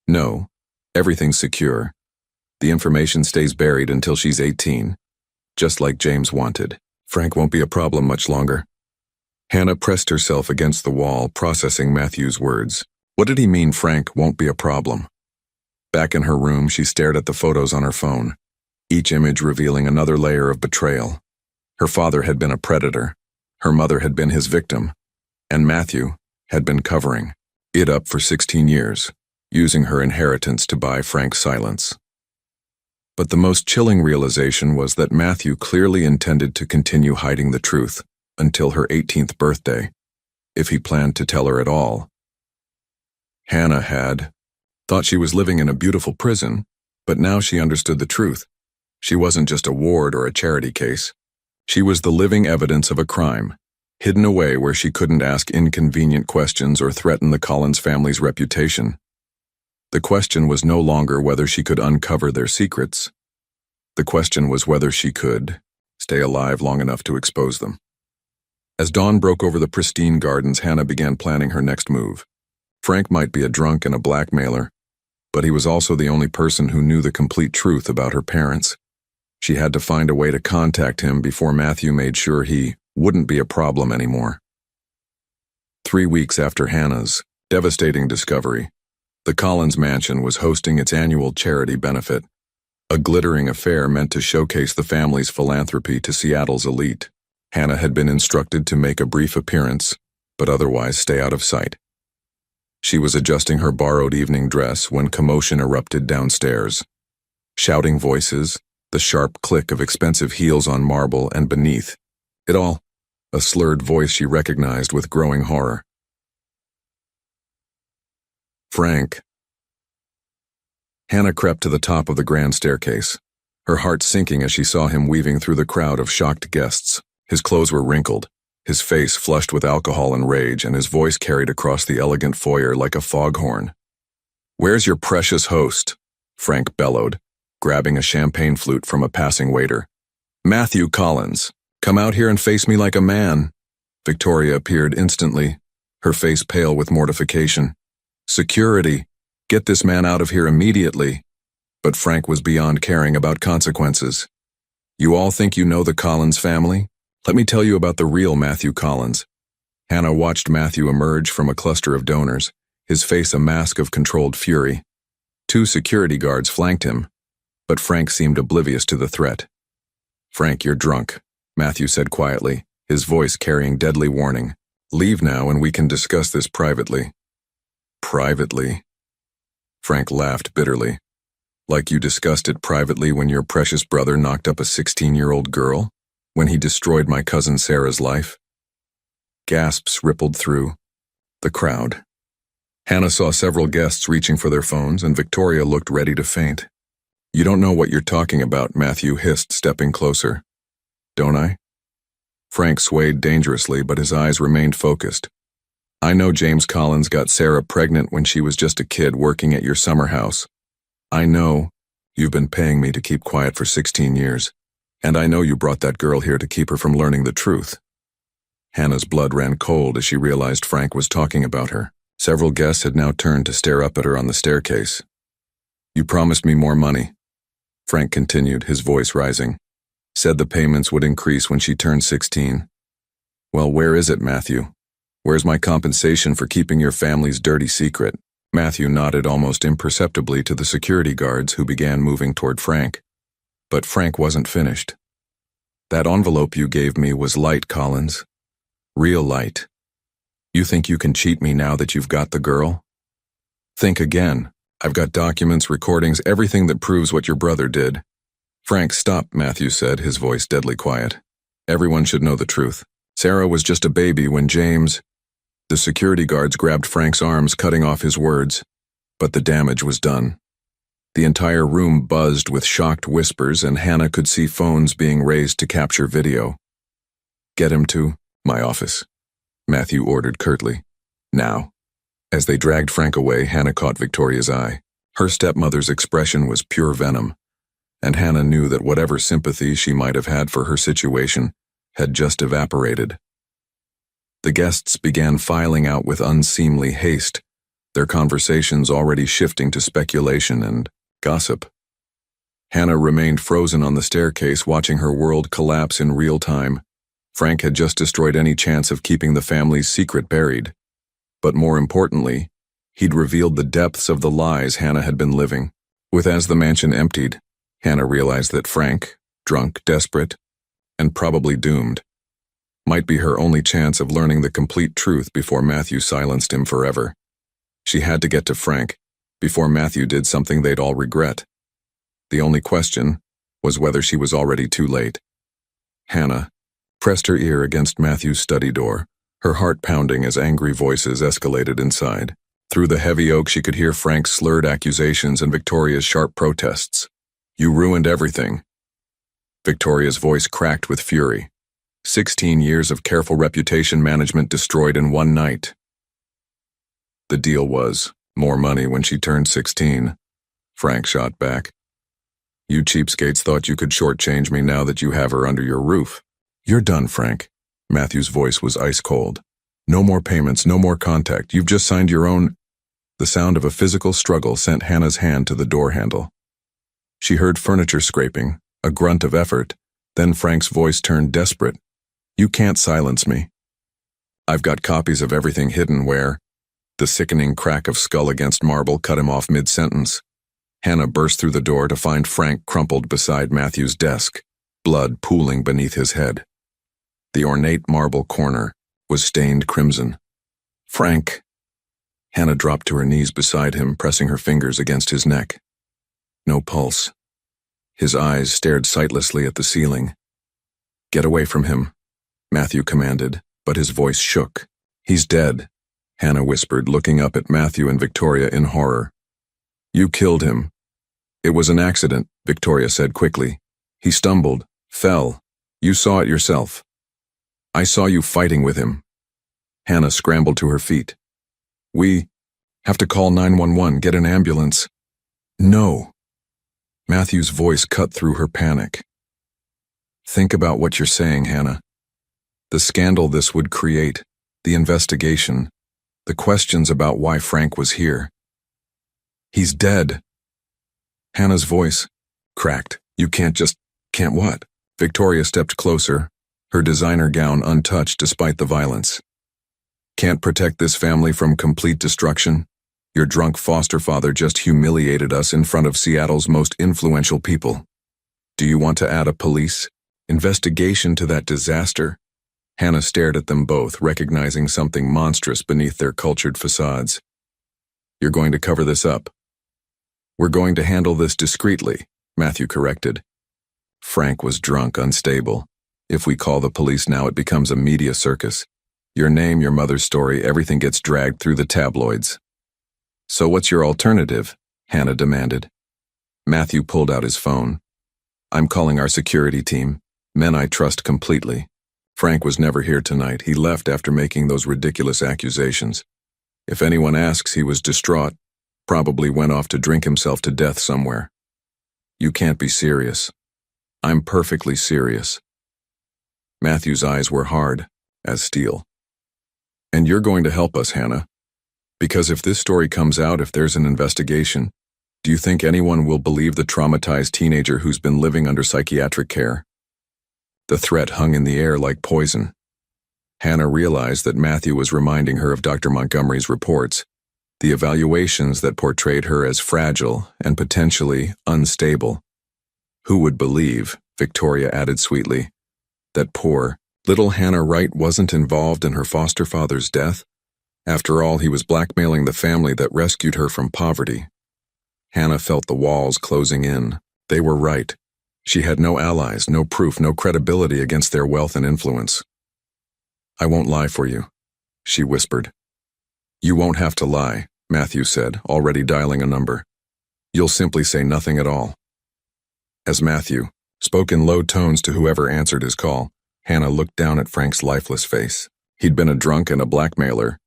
"No, everything's secure. The information stays buried until she's 18, just like James wanted. Frank won't be a problem much longer." Hannah pressed herself against the wall, processing Matthew's words. What did he mean, Frank won't be a problem? Back in her room, she stared at the photos on her phone, each image revealing another layer of betrayal. Her father had been a predator, her mother had been his victim, and Matthew had been covering it up for 16 years, using her inheritance to buy Frank's silence. But the most chilling realization was that Matthew clearly intended to continue hiding the truth until her 18th birthday, if he planned to tell her at all. Hannah had thought she was living in a beautiful prison, but now she understood the truth. She wasn't just a ward or a charity case. She was the living evidence of a crime, hidden away where she couldn't ask inconvenient questions or threaten the Collins family's reputation. The question was no longer whether she could uncover their secrets. The question was whether she could stay alive long enough to expose them. As dawn broke over the pristine gardens, Hannah began planning her next move. Frank might be a drunk and a blackmailer, but he was also the only person who knew the complete truth about her parents. She had to find a way to contact him before Matthew made sure he wouldn't be a problem anymore. 3 weeks after Hannah's devastating discovery, the Collins mansion was hosting its annual charity benefit, a glittering affair meant to showcase the family's philanthropy to Seattle's elite. Hannah had been instructed to make a brief appearance, but otherwise stay out of sight. She was adjusting her borrowed evening dress when commotion erupted downstairs. Shouting voices, the sharp click of expensive heels on marble, and beneath it all, a slurred voice she recognized with growing horror. Frank. Hannah crept to the top of the grand staircase, her heart sinking as she saw him weaving through the crowd of shocked guests. His clothes were wrinkled, his face flushed with alcohol and rage, and his voice carried across the elegant foyer like a foghorn. "Where's your precious host?" Frank bellowed, grabbing a champagne flute from a passing waiter. "Matthew Collins, come out here and face me like a man." Victoria appeared instantly, her face pale with mortification. "Security, get this man out of here immediately." But Frank was beyond caring about consequences. "You all think you know the Collins family? Let me tell you about the real Matthew Collins." Hannah watched Matthew emerge from a cluster of donors, his face a mask of controlled fury. 2 security guards flanked him, but Frank seemed oblivious to the threat. "Frank, you're drunk," Matthew said quietly, his voice carrying deadly warning. "Leave now and we can discuss this privately." "Privately?" Frank laughed bitterly. "Like you discussed it privately when your precious brother knocked up a 16-year-old girl? When he destroyed my cousin Sarah's life?" Gasps rippled through the crowd. Hannah saw several guests reaching for their phones, and Victoria looked ready to faint. "You don't know what you're talking about," Matthew hissed, stepping closer. "Don't I?" Frank swayed dangerously, but his eyes remained focused. "I know James Collins got Sarah pregnant when she was just a kid working at your summer house. I know you've been paying me to keep quiet for 16 years. And I know you brought that girl here to keep her from learning the truth." Hannah's blood ran cold as she realized Frank was talking about her. Several guests had now turned to stare up at her on the staircase. "You promised me more money," Frank continued, his voice rising. "Said the payments would increase when she turned 16. Well, where is it, Matthew? Where's my compensation for keeping your family's dirty secret?" Matthew nodded almost imperceptibly to the security guards who began moving toward Frank. But Frank wasn't finished. "That envelope you gave me was light, Collins. Real light. You think you can cheat me now that you've got the girl? Think again. I've got documents, recordings, everything that proves what your brother did." "Frank, stop," Matthew said, his voice deadly quiet. "Everyone should know the truth. Sarah was just a baby when James—" The security guards grabbed Frank's arms, cutting off his words. But the damage was done. The entire room buzzed with shocked whispers, and Hannah could see phones being raised to capture video. "Get him to my office," Matthew ordered curtly. "Now." As they dragged Frank away, Hannah caught Victoria's eye. Her stepmother's expression was pure venom, and Hannah knew that whatever sympathy she might have had for her situation had just evaporated. The guests began filing out with unseemly haste, their conversations already shifting to speculation and gossip. Hannah remained frozen on the staircase, watching her world collapse in real time. Frank had just destroyed any chance of keeping the family's secret buried. But more importantly, he'd revealed the depths of the lies Hannah had been living. As the mansion emptied, Hannah realized that Frank, drunk, desperate, and probably doomed, might be her only chance of learning the complete truth before Matthew silenced him forever. She had to get to Frank before Matthew did something they'd all regret. The only question was whether she was already too late. Hannah pressed her ear against Matthew's study door, her heart pounding as angry voices escalated inside. Through the heavy oak she could hear Frank's slurred accusations and Victoria's sharp protests. "You ruined everything." Victoria's voice cracked with fury. 16 years of careful reputation management destroyed in one night. The deal was more money when she turned 16, Frank shot back. "You cheapskates thought you could shortchange me now that you have her under your roof." "You're done, Frank." Matthew's voice was ice cold. "No more payments, no more contact. You've just signed your own—" The sound of a physical struggle sent Hannah's hand to the door handle. She heard furniture scraping, A grunt of effort, then Frank's voice turned desperate. You can't silence me. I've got copies of everything hidden where... The sickening crack of skull against marble cut him off mid-sentence. Hannah burst through the door to find Frank crumpled beside Matthew's desk, blood pooling beneath his head. The ornate marble corner was stained crimson. Frank! Hannah dropped to her knees beside him, pressing her fingers against his neck. No pulse. His eyes stared sightlessly at the ceiling. Get away from him, Matthew commanded, but his voice shook. He's dead, Hannah whispered, looking up at Matthew and Victoria in horror. You killed him. It was an accident, Victoria said quickly. He stumbled, fell. You saw it yourself. I saw you fighting with him. Hannah scrambled to her feet. We have to call 911, get an ambulance. No. Matthew's voice cut through her panic. Think about what you're saying, Hannah. The scandal this would create, the investigation, the questions about why Frank was here. He's dead. Hannah's voice cracked. You can't what? Victoria stepped closer, her designer gown untouched despite the violence. Can't protect this family from complete destruction? Your drunk foster father just humiliated us in front of Seattle's most influential people. Do you want to add a police investigation to that disaster? Hannah stared at them both, recognizing something monstrous beneath their cultured facades. You're going to cover this up. We're going to handle this discreetly, Matthew corrected. Frank was drunk, unstable. If we call the police now, it becomes a media circus. Your name, your mother's story, everything gets dragged through the tabloids. So what's your alternative? Hannah demanded. Matthew pulled out his phone. I'm calling our security team, men I trust completely. Frank was never here tonight. He left after making those ridiculous accusations. If anyone asks, he was distraught, probably went off to drink himself to death somewhere. You can't be serious. I'm perfectly serious. Matthew's eyes were hard as steel. And you're going to help us, Hannah. Because if this story comes out, if there's an investigation, do you think anyone will believe the traumatized teenager who's been living under psychiatric care? The threat hung in the air like poison. Hannah realized that Matthew was reminding her of Dr. Montgomery's reports, the evaluations that portrayed her as fragile and potentially unstable. Who would believe, Victoria added sweetly, that poor, little Hannah Wright wasn't involved in her foster father's death? After all, he was blackmailing the family that rescued her from poverty. Hannah felt the walls closing in. They were right. She had no allies, no proof, no credibility against their wealth and influence. I won't lie for you, she whispered. You won't have to lie, Matthew said, already dialing a number. You'll simply say nothing at all. As Matthew spoke in low tones to whoever answered his call, Hannah looked down at Frank's lifeless face. He'd been a drunk and a blackmailer,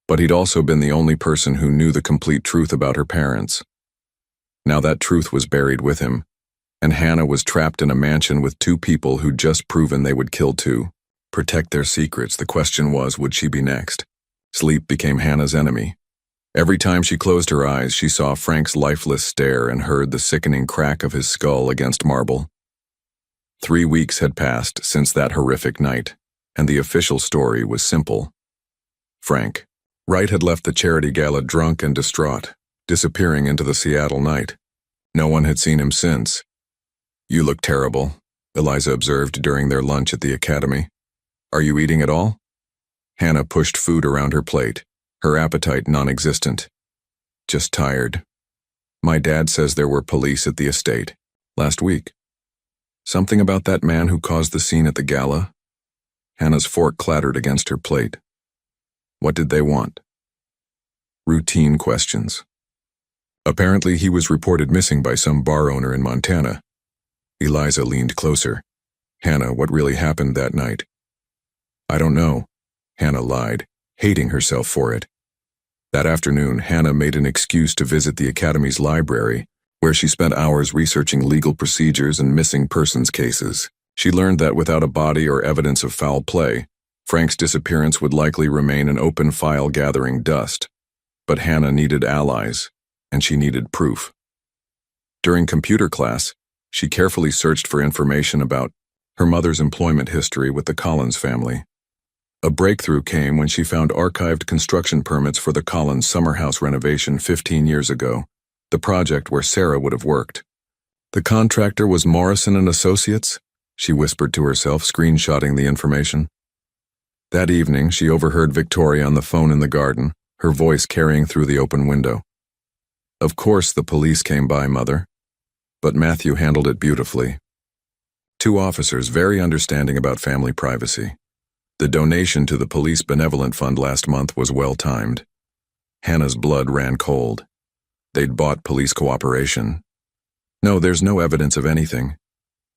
but he'd also been the only person who knew the complete truth about her parents. Now that truth was buried with him, and Hannah was trapped in a mansion with two people who'd just proven they would kill too. Protect their secrets. The question was, would she be next? Sleep became Hannah's enemy. Every time she closed her eyes, she saw Frank's lifeless stare and heard the sickening crack of his skull against marble. 3 weeks had passed since that horrific night, and the official story was simple. Frank Wright had left the charity gala drunk and distraught, disappearing into the Seattle night. No one had seen him since. You look terrible, Eliza observed during their lunch at the academy. Are you eating at all? Hannah pushed food around her plate, her appetite non-existent. Just tired. My dad says there were police at the estate last week. Something about that man who caused the scene at the gala? Hannah's fork clattered against her plate. What did they want? Routine questions. Apparently he was reported missing by some bar owner in Montana. Eliza leaned closer. Hannah, what really happened that night? I don't know, Hannah lied, hating herself for it. That afternoon, Hannah made an excuse to visit the Academy's library, where she spent hours researching legal procedures and missing persons cases. She learned that without a body or evidence of foul play, Frank's disappearance would likely remain an open file gathering dust. But Hannah needed allies, and she needed proof. During computer class, She carefully searched for information about her mother's employment history with the Collins family. A breakthrough came when she found archived construction permits for the Collins summer house renovation 15 years ago, the project where Sarah would have worked. The contractor was Morrison and Associates, she whispered to herself, screenshotting the information. That evening, she overheard Victoria on the phone in the garden, her voice carrying through the open window. Of course the police came by, Mother. But Matthew handled it beautifully. 2 officers very understanding about family privacy. The donation to the Police Benevolent Fund last month was well-timed. Hannah's blood ran cold. They'd bought police cooperation. No, there's no evidence of anything,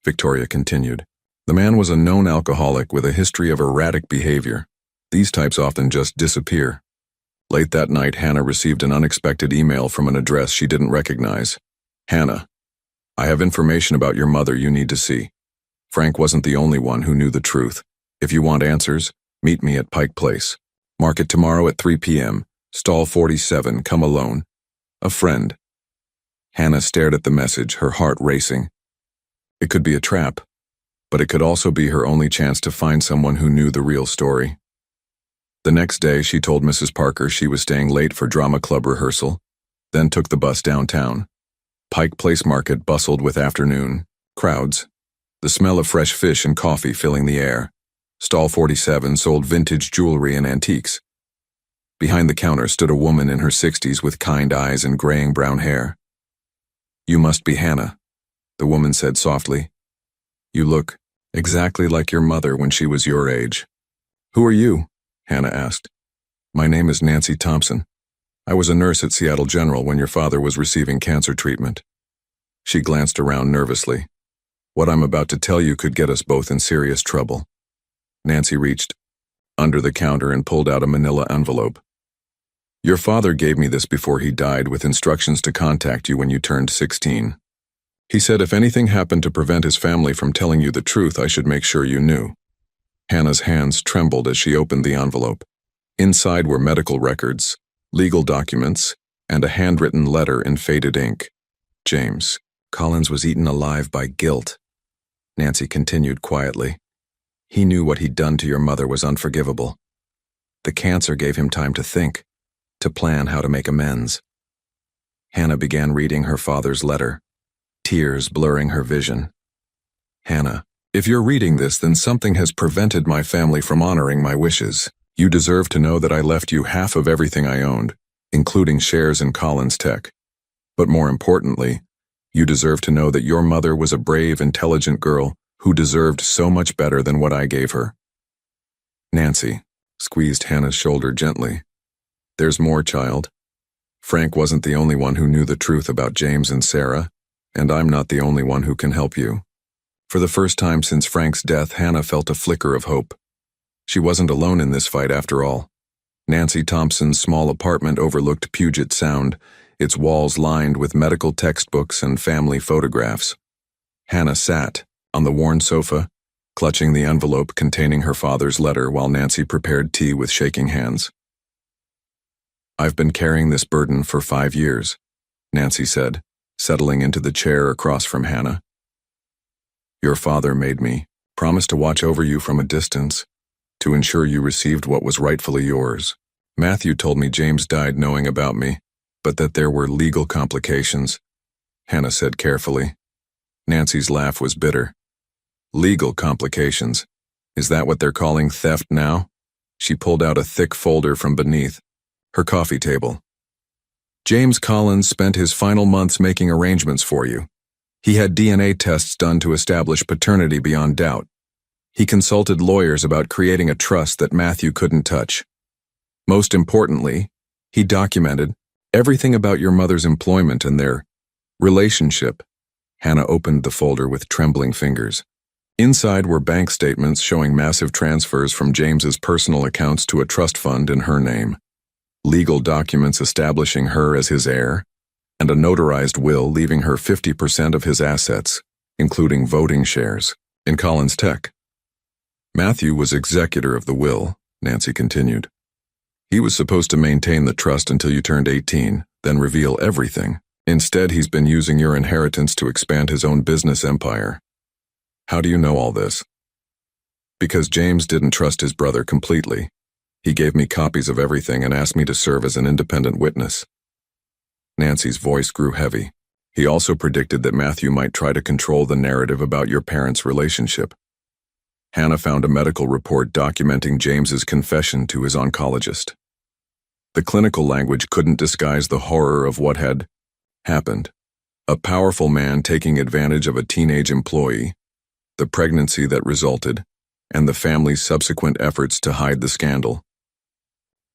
Victoria continued. The man was a known alcoholic with a history of erratic behavior. These types often just disappear. Late that night, Hannah received an unexpected email from an address she didn't recognize. Hannah, I have information about your mother you need to see. Frank wasn't the only one who knew the truth. If you want answers, meet me at Pike Place. Mark it tomorrow at 3 p.m. Stall 47, come alone. A friend. Hannah stared at the message, her heart racing. It could be a trap, but it could also be her only chance to find someone who knew the real story. The next day, she told Mrs. Parker she was staying late for drama club rehearsal, then took the bus downtown. Pike Place Market bustled with afternoon crowds, the smell of fresh fish and coffee filling the air. Stall 47 sold vintage jewelry and antiques. Behind the counter stood a woman in her 60s with kind eyes and graying brown hair. You must be Hannah, the woman said softly. You look exactly like your mother when she was your age. Who are you? Hannah asked. My name is Nancy Thompson. I was a nurse at Seattle General when your father was receiving cancer treatment. She glanced around nervously. What I'm about to tell you could get us both in serious trouble. Nancy reached under the counter and pulled out a manila envelope. Your father gave me this before he died with instructions to contact you when you turned 16. He said if anything happened to prevent his family from telling you the truth, I should make sure you knew. Hannah's hands trembled as she opened the envelope. Inside were medical records, legal documents, and a handwritten letter in faded ink. James Collins was eaten alive by guilt, Nancy continued quietly. He knew what he'd done to your mother was unforgivable. The cancer gave him time to think, to plan how to make amends. Hannah began reading her father's letter, tears blurring her vision. Hannah, if you're reading this, then something has prevented my family from honoring my wishes. You deserve to know that I left you half of everything I owned, including shares in Collins Tech. But more importantly, you deserve to know that your mother was a brave, intelligent girl who deserved so much better than what I gave her. Nancy squeezed Hannah's shoulder gently. There's more, child. Frank wasn't the only one who knew the truth about James and Sarah, and I'm not the only one who can help you. For the first time since Frank's death, Hannah felt a flicker of hope. She wasn't alone in this fight after all. Nancy Thompson's small apartment overlooked Puget Sound, its walls lined with medical textbooks and family photographs. Hannah sat on the worn sofa, clutching the envelope containing her father's letter while Nancy prepared tea with shaking hands. I've been carrying this burden for 5 years, Nancy said, settling into the chair across from Hannah. Your father made me promise to watch over you from a distance, to ensure you received what was rightfully yours. Matthew told me James died knowing about me, but that there were legal complications, Hannah said carefully. Nancy's laugh was bitter. Legal complications? Is that what they're calling theft now? She pulled out a thick folder from beneath her coffee table. James Collins spent his final months making arrangements for you. He had DNA tests done to establish paternity beyond doubt. He consulted lawyers about creating a trust that Matthew couldn't touch. Most importantly, he documented everything about your mother's employment and their relationship. Hannah opened the folder with trembling fingers. Inside were bank statements showing massive transfers from James's personal accounts to a trust fund in her name, legal documents establishing her as his heir, and a notarized will leaving her 50% of his assets, including voting shares, in Collins Tech. Matthew was executor of the will, Nancy continued. He was supposed to maintain the trust until you turned 18, then reveal everything, Instead, he's been using your inheritance to expand his own business empire. How do you know all this? Because James didn't trust his brother completely. He gave me copies of everything and asked me to serve as an independent witness. Nancy's voice grew heavy. He also predicted that Matthew might try to control the narrative about your parents' relationship. Hannah found a medical report documenting James's confession to his oncologist. The clinical language couldn't disguise the horror of what had happened. A powerful man taking advantage of a teenage employee, the pregnancy that resulted, and the family's subsequent efforts to hide the scandal.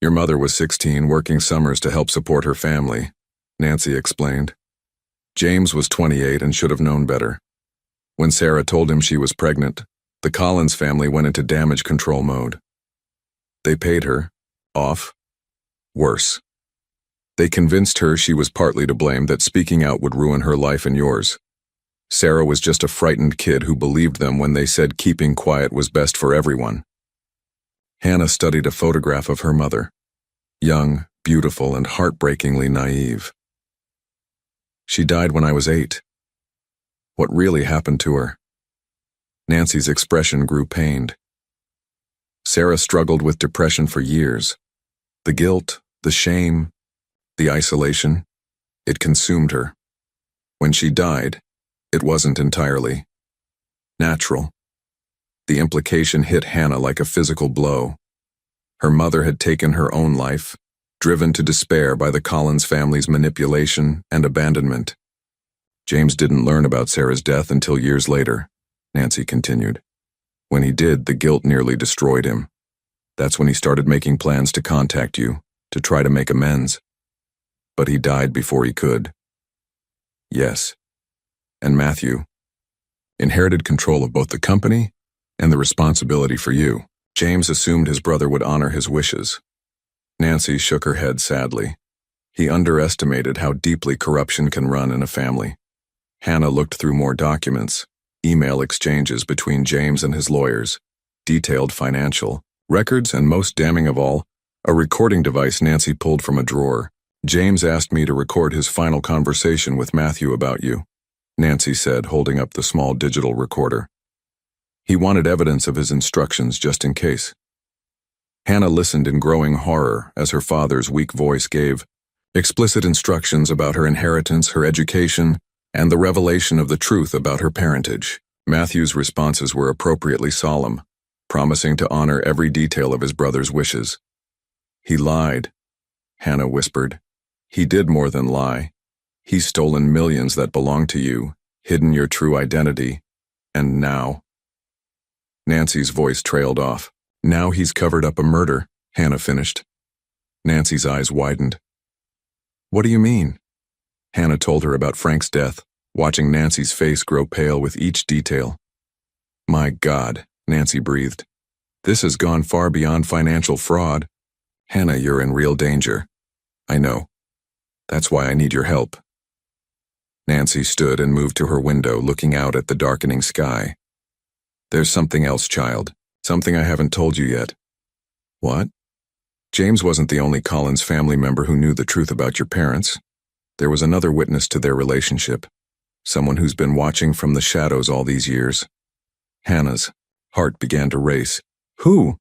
Your mother was 16, working summers to help support her family, Nancy explained. James was 28 and should have known better. When Sarah told him she was pregnant, the Collins family went into damage control mode. They paid her off. Worse. They convinced her she was partly to blame, that speaking out would ruin her life and yours. Sarah was just a frightened kid who believed them when they said keeping quiet was best for everyone. Hannah studied a photograph of her mother. Young, beautiful, and heartbreakingly naive. She died when I was 8. What really happened to her? Nancy's expression grew pained. Sarah struggled with depression for years. The guilt, the shame, the isolation, it consumed her. When she died, it wasn't entirely natural. The implication hit Hannah like a physical blow. Her mother had taken her own life, driven to despair by the Collins family's manipulation and abandonment. James didn't learn about Sarah's death until years later, Nancy continued. When he did, the guilt nearly destroyed him. That's when he started making plans to contact you, to try to make amends. But he died before he could. Yes. And Matthew inherited control of both the company and the responsibility for you. James assumed his brother would honor his wishes. Nancy shook her head sadly. He underestimated how deeply corruption can run in a family. Hannah looked through more documents, email exchanges between James and his lawyers, detailed financial records, and most damning of all, a recording device Nancy pulled from a drawer. James asked me to record his final conversation with Matthew about you, Nancy said, holding up the small digital recorder. He wanted evidence of his instructions just in case. Hannah listened in growing horror as her father's weak voice gave explicit instructions about her inheritance, her education, and the revelation of the truth about her parentage. Matthew's responses were appropriately solemn, promising to honor every detail of his brother's wishes. He lied, Hannah whispered. He did more than lie. He's stolen millions that belong to you, hidden your true identity, and now... Nancy's voice trailed off. Now he's covered up a murder, Hannah finished. Nancy's eyes widened. What do you mean? Hannah told her about Frank's death, watching Nancy's face grow pale with each detail. My God, Nancy breathed. This has gone far beyond financial fraud. Hannah, you're in real danger. I know. That's why I need your help. Nancy stood and moved to her window, looking out at the darkening sky. There's something else, child. Something I haven't told you yet. What? James wasn't the only Collins family member who knew the truth about your parents. There was another witness to their relationship. Someone who's been watching from the shadows all these years. Hannah's heart began to race. Who?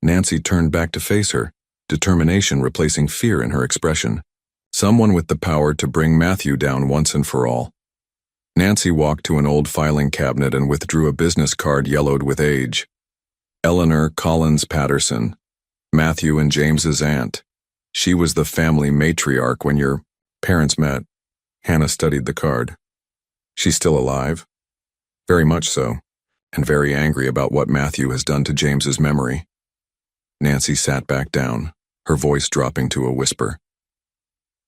Nancy turned back to face her, determination replacing fear in her expression. Someone with the power to bring Matthew down once and for all. Nancy walked to an old filing cabinet and withdrew a business card yellowed with age. Eleanor Collins Patterson, Matthew and James's aunt. She was the family matriarch when your parents met. Hannah studied the card. She's still alive? Very much so, and very angry about what Matthew has done to James's memory. Nancy sat back down, her voice dropping to a whisper.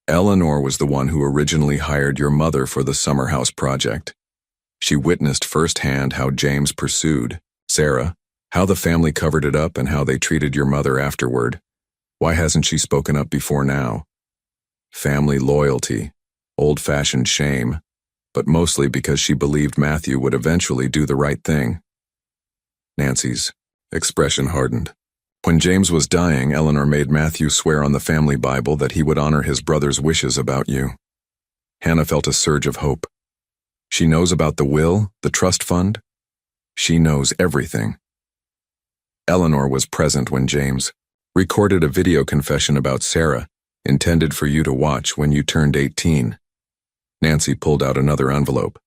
Eleanor was the one who originally hired your mother for the summer house project. She witnessed firsthand how James pursued Sarah, how the family covered it up, and how they treated your mother afterward. Why hasn't she spoken up before now? Family loyalty, old-fashioned shame, but mostly because she believed Matthew would eventually do the right thing. Nancy's expression hardened. When James was dying, Eleanor made Matthew swear on the family Bible that he would honor his brother's wishes about you. Hannah felt a surge of hope. She knows about the will, the trust fund. She knows everything. Eleanor was present when James recorded a video confession about Sarah, intended for you to watch when you turned 18. Nancy pulled out another envelope.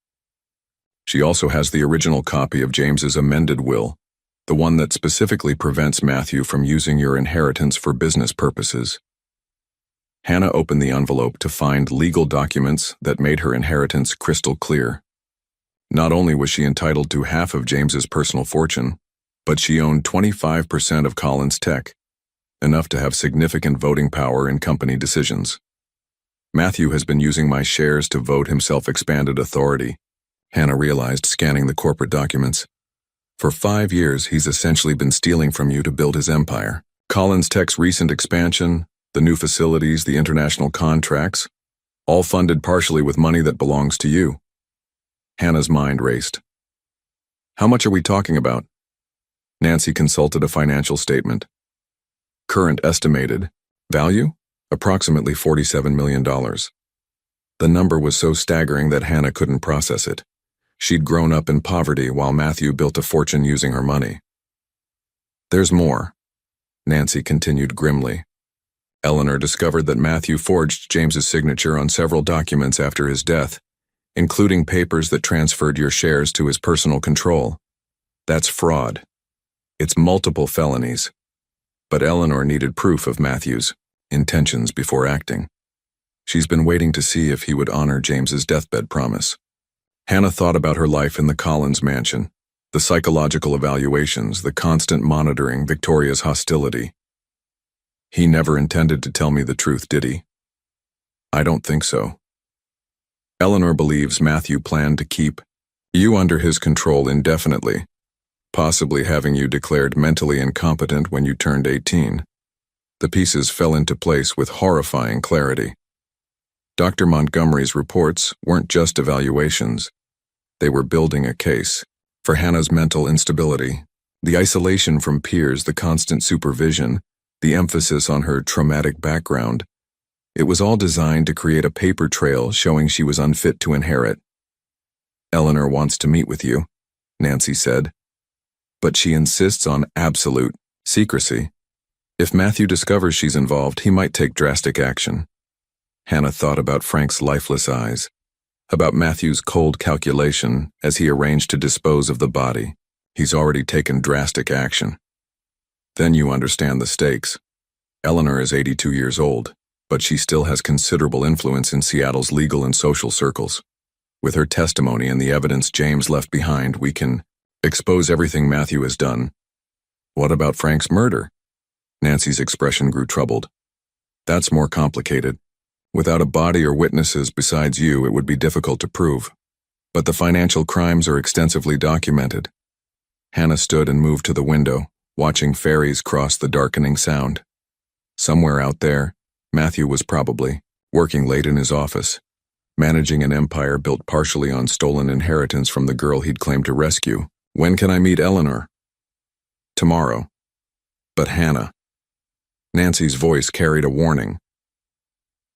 She also has the original copy of James's amended will, the one that specifically prevents Matthew from using your inheritance for business purposes. Hannah opened the envelope to find legal documents that made her inheritance crystal clear. Not only was she entitled to half of James's personal fortune, but she owned 25% of Collins Tech, enough to have significant voting power in company decisions. Matthew has been using my shares to vote himself expanded authority, Hannah realized, scanning the corporate documents. For 5 years, he's essentially been stealing from you to build his empire. Collins Tech's recent expansion, the new facilities, the international contracts, all funded partially with money that belongs to you. Hannah's mind raced. How much are we talking about? Nancy consulted a financial statement. Current estimated value? Approximately $47 million. The number was so staggering that Hannah couldn't process it. She'd grown up in poverty while Matthew built a fortune using her money. There's more, Nancy continued grimly. Eleanor discovered that Matthew forged James's signature on several documents after his death, including papers that transferred your shares to his personal control. That's fraud. It's multiple felonies. But Eleanor needed proof of Matthew's intentions before acting. She's been waiting to see if he would honor James's deathbed promise. Hannah thought about her life in the Collins mansion, the psychological evaluations, the constant monitoring, Victoria's hostility. He never intended to tell me the truth, did he? I don't think so. Eleanor believes Matthew planned to keep you under his control indefinitely, possibly having you declared mentally incompetent when you turned 18. The pieces fell into place with horrifying clarity. Dr. Montgomery's reports weren't just evaluations. They were building a case for Hannah's mental instability, the isolation from peers, the constant supervision, the emphasis on her traumatic background. It was all designed to create a paper trail showing she was unfit to inherit. Eleanor wants to meet with you, Nancy said, but she insists on absolute secrecy. If Matthew discovers she's involved, he might take drastic action. Hannah thought about Frank's lifeless eyes, about Matthew's cold calculation as he arranged to dispose of the body. He's already taken drastic action. Then you understand the stakes. Eleanor is 82 years old, but she still has considerable influence in Seattle's legal and social circles. With her testimony and the evidence James left behind, we can expose everything Matthew has done. What about Frank's murder? Nancy's expression grew troubled. That's more complicated. Without a body or witnesses besides you, it would be difficult to prove. But the financial crimes are extensively documented. Hannah stood and moved to the window, watching ferries cross the darkening sound. Somewhere out there, Matthew was probably working late in his office, managing an empire built partially on stolen inheritance from the girl he'd claimed to rescue. When can I meet Eleanor? Tomorrow. But Hannah. Nancy's voice carried a warning.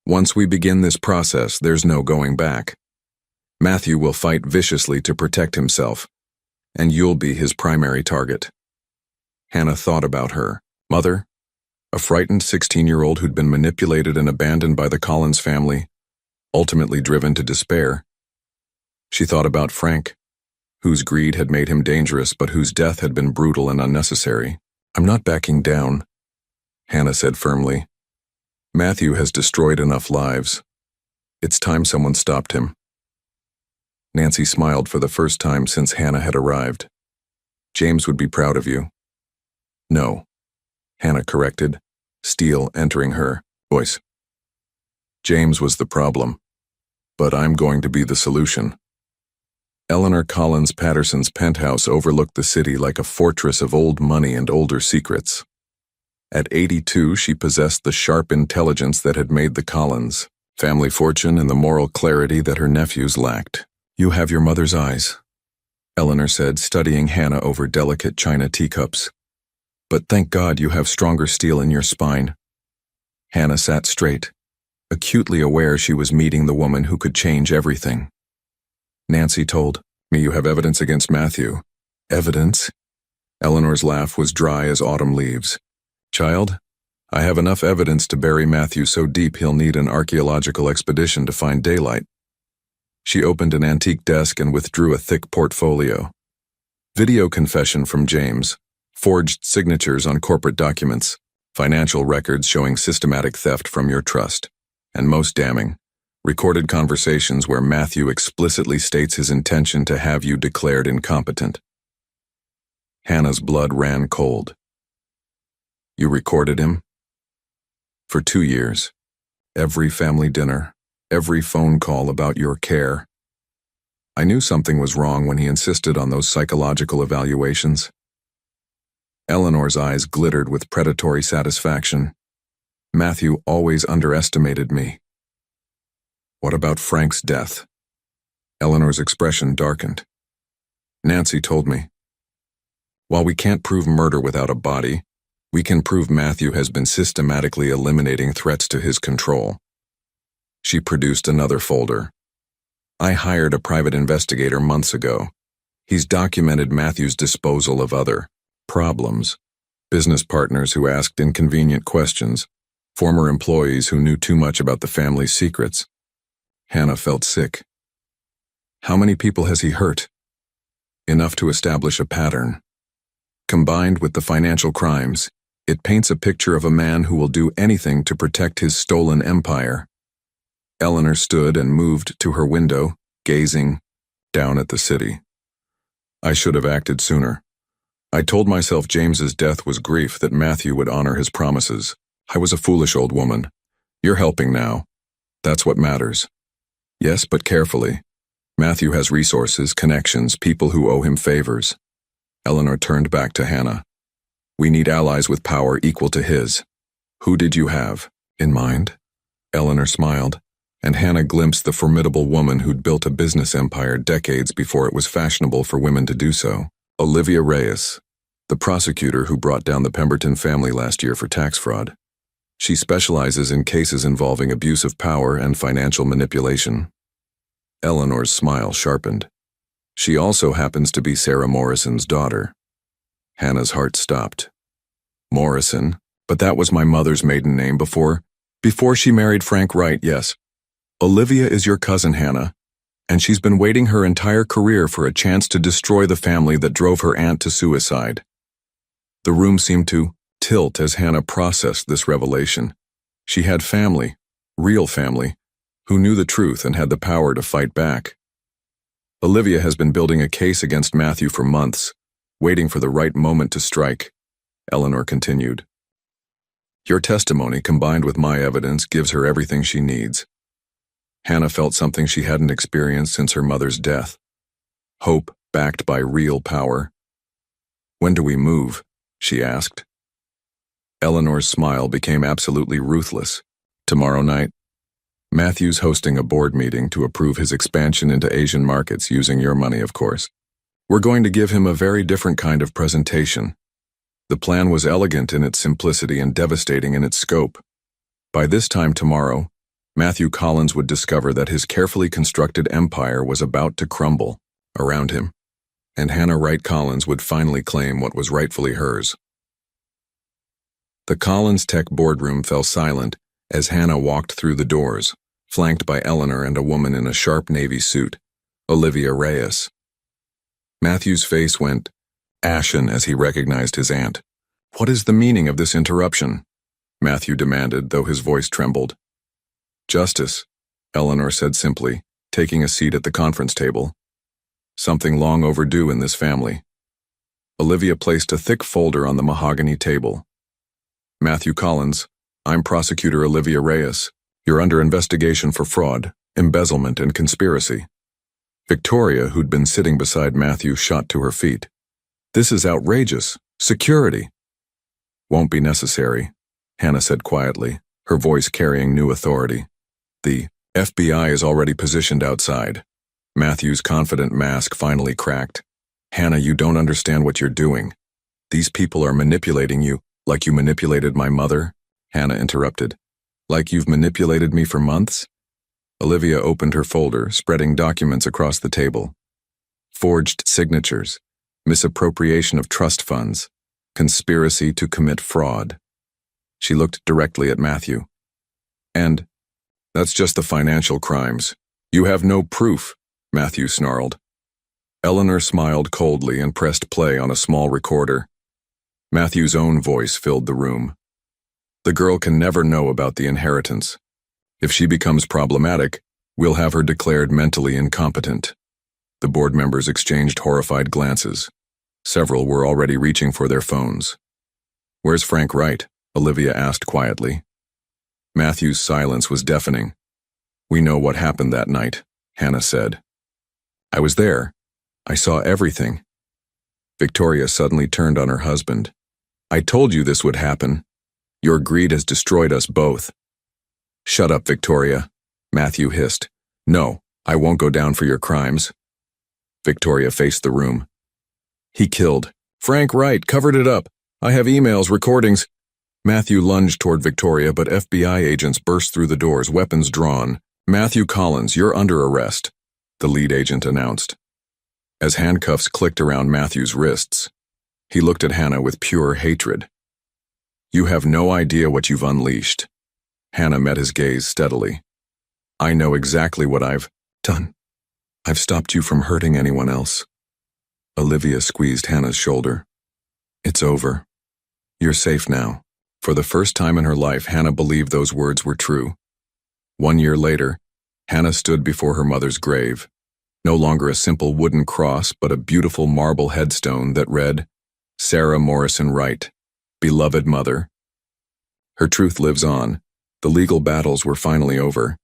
Once we begin this process, there's no going back. Matthew will fight viciously to protect himself, and you'll be his primary target. Hannah thought about her mother, a frightened 16-year-old who'd been manipulated and abandoned by the Collins family, ultimately driven to despair. She thought about Frank, whose greed had made him dangerous but whose death had been brutal and unnecessary. I'm not backing down, Hannah said firmly. Matthew has destroyed enough lives. It's time someone stopped him. Nancy smiled for the first time since Hannah had arrived. James would be proud of you. No, Hannah corrected, steel entering her voice. James was the problem, but I'm going to be the solution. Eleanor Collins Patterson's penthouse overlooked the city like a fortress of old money and older secrets. At 82, she possessed the sharp intelligence that had made the Collins family fortune and the moral clarity that her nephews lacked. You have your mother's eyes, Eleanor said, studying Hannah over delicate china teacups. But thank God you have stronger steel in your spine. Hannah sat straight, acutely aware she was meeting the woman who could change everything. Nancy told me, "You have evidence against Matthew." "Evidence?" Eleanor's laugh was dry as autumn leaves. "Child, I have enough evidence to bury Matthew so deep he'll need an archaeological expedition to find daylight." She opened an antique desk and withdrew a thick portfolio. Video confession from James, forged signatures on corporate documents, financial records showing systematic theft from your trust, and most damning, recorded conversations where Matthew explicitly states his intention to have you declared incompetent. Hannah's blood ran cold. "You recorded him?" "For 2 years. Every family dinner, every phone call about your care. I knew something was wrong when he insisted on those psychological evaluations." Eleanor's eyes glittered with predatory satisfaction. "Matthew always underestimated me." "What about Frank's death?" Eleanor's expression darkened. "Nancy told me. While we can't prove murder without a body, we can prove Matthew has been systematically eliminating threats to his control." She produced another folder. "I hired a private investigator months ago. He's documented Matthew's disposal of other problems, business partners who asked inconvenient questions, former employees who knew too much about the family's secrets." Hannah felt sick. "How many people has he hurt?" "Enough to establish a pattern. Combined with the financial crimes, it paints a picture of a man who will do anything to protect his stolen empire." Eleanor stood and moved to her window, gazing down at the city. "I should have acted sooner. I told myself James's death was grief, that Matthew would honor his promises. I was a foolish old woman. You're helping now. That's what matters." "Yes, but carefully. Matthew has resources, connections, people who owe him favors." Eleanor turned back to Hannah. "We need allies with power equal to his. Who did you have in mind?" Eleanor smiled, and Hannah glimpsed the formidable woman who'd built a business empire decades before it was fashionable for women to do so. "Olivia Reyes, the prosecutor who brought down the Pemberton family last year for tax fraud. She specializes in cases involving abuse of power and financial manipulation." Eleanor's smile sharpened. "She also happens to be Sarah Morrison's daughter." Hannah's heart stopped. "Morrison? But that was my mother's maiden name before she married Frank Wright, yes. Olivia is your cousin, Hannah, and she's been waiting her entire career for a chance to destroy the family that drove her aunt to suicide." The room seemed to tilt as Hannah processed this revelation. She had family, real family, who knew the truth and had the power to fight back. "Olivia has been building a case against Matthew for months, waiting for the right moment to strike," Eleanor continued. "Your testimony, combined with my evidence, gives her everything she needs." Hannah felt something she hadn't experienced since her mother's death. Hope backed by real power. "When do we move?" she asked. Eleanor's smile became absolutely ruthless. "Tomorrow night. Matthew's hosting a board meeting to approve his expansion into Asian markets, using your money, of course. We're going to give him a very different kind of presentation. The plan was elegant in its simplicity and devastating in its scope. By this time tomorrow, Matthew Collins would discover that his carefully constructed empire was about to crumble around him, and Hannah Wright Collins would finally claim what was rightfully hers." The Collins Tech boardroom fell silent as Hannah walked through the doors, flanked by Eleanor and a woman in a sharp navy suit, Olivia Reyes. Matthew's face went ashen as he recognized his aunt. "What is the meaning of this interruption?" Matthew demanded, though his voice trembled. "Justice," Eleanor said simply, taking a seat at the conference table. "Something long overdue in this family." Olivia placed a thick folder on the mahogany table. "Matthew Collins, I'm Prosecutor Olivia Reyes. You're under investigation for fraud, embezzlement, and conspiracy." Victoria, who'd been sitting beside Matthew, shot to her feet. "This is outrageous. Security." "Won't be necessary," Hannah said quietly, her voice carrying new authority. "The FBI is already positioned outside." Matthew's confident mask finally cracked. "Hannah, you don't understand what you're doing. These people are manipulating you, like you manipulated my mother," Hannah interrupted. Like you've manipulated me for months? Olivia opened her folder, spreading documents across the table. Forged signatures, misappropriation of trust funds, conspiracy to commit fraud. She looked directly at Matthew. And that's just the financial crimes. You have no proof, Matthew snarled. Eleanor smiled coldly and pressed play on a small recorder. Matthew's own voice filled the room. The girl can never know about the inheritance. If she becomes problematic, we'll have her declared mentally incompetent. The board members exchanged horrified glances. Several were already reaching for their phones. Where's Frank Wright? Olivia asked quietly. Matthew's silence was deafening. We know what happened that night, Hannah said. I was there. I saw everything. Victoria suddenly turned on her husband. I told you this would happen. Your greed has destroyed us both. Shut up, Victoria, Matthew hissed. No, I won't go down for your crimes. Victoria faced the room. He killed. Frank Wright covered it up. I have emails, recordings. Matthew lunged toward Victoria, but FBI agents burst through the doors, weapons drawn. Matthew Collins, you're under arrest, the lead agent announced. As handcuffs clicked around Matthew's wrists, he looked at Hannah with pure hatred. You have no idea what you've unleashed. Hannah met his gaze steadily. I know exactly what I've done. I've stopped you from hurting anyone else. Olivia squeezed Hannah's shoulder. It's over. You're safe now. For the first time in her life, Hannah believed those words were true. 1 year later, Hannah stood before her mother's grave. No longer a simple wooden cross, but a beautiful marble headstone that read, Sarah Morrison Wright, beloved mother. Her truth lives on. The legal battles were finally over.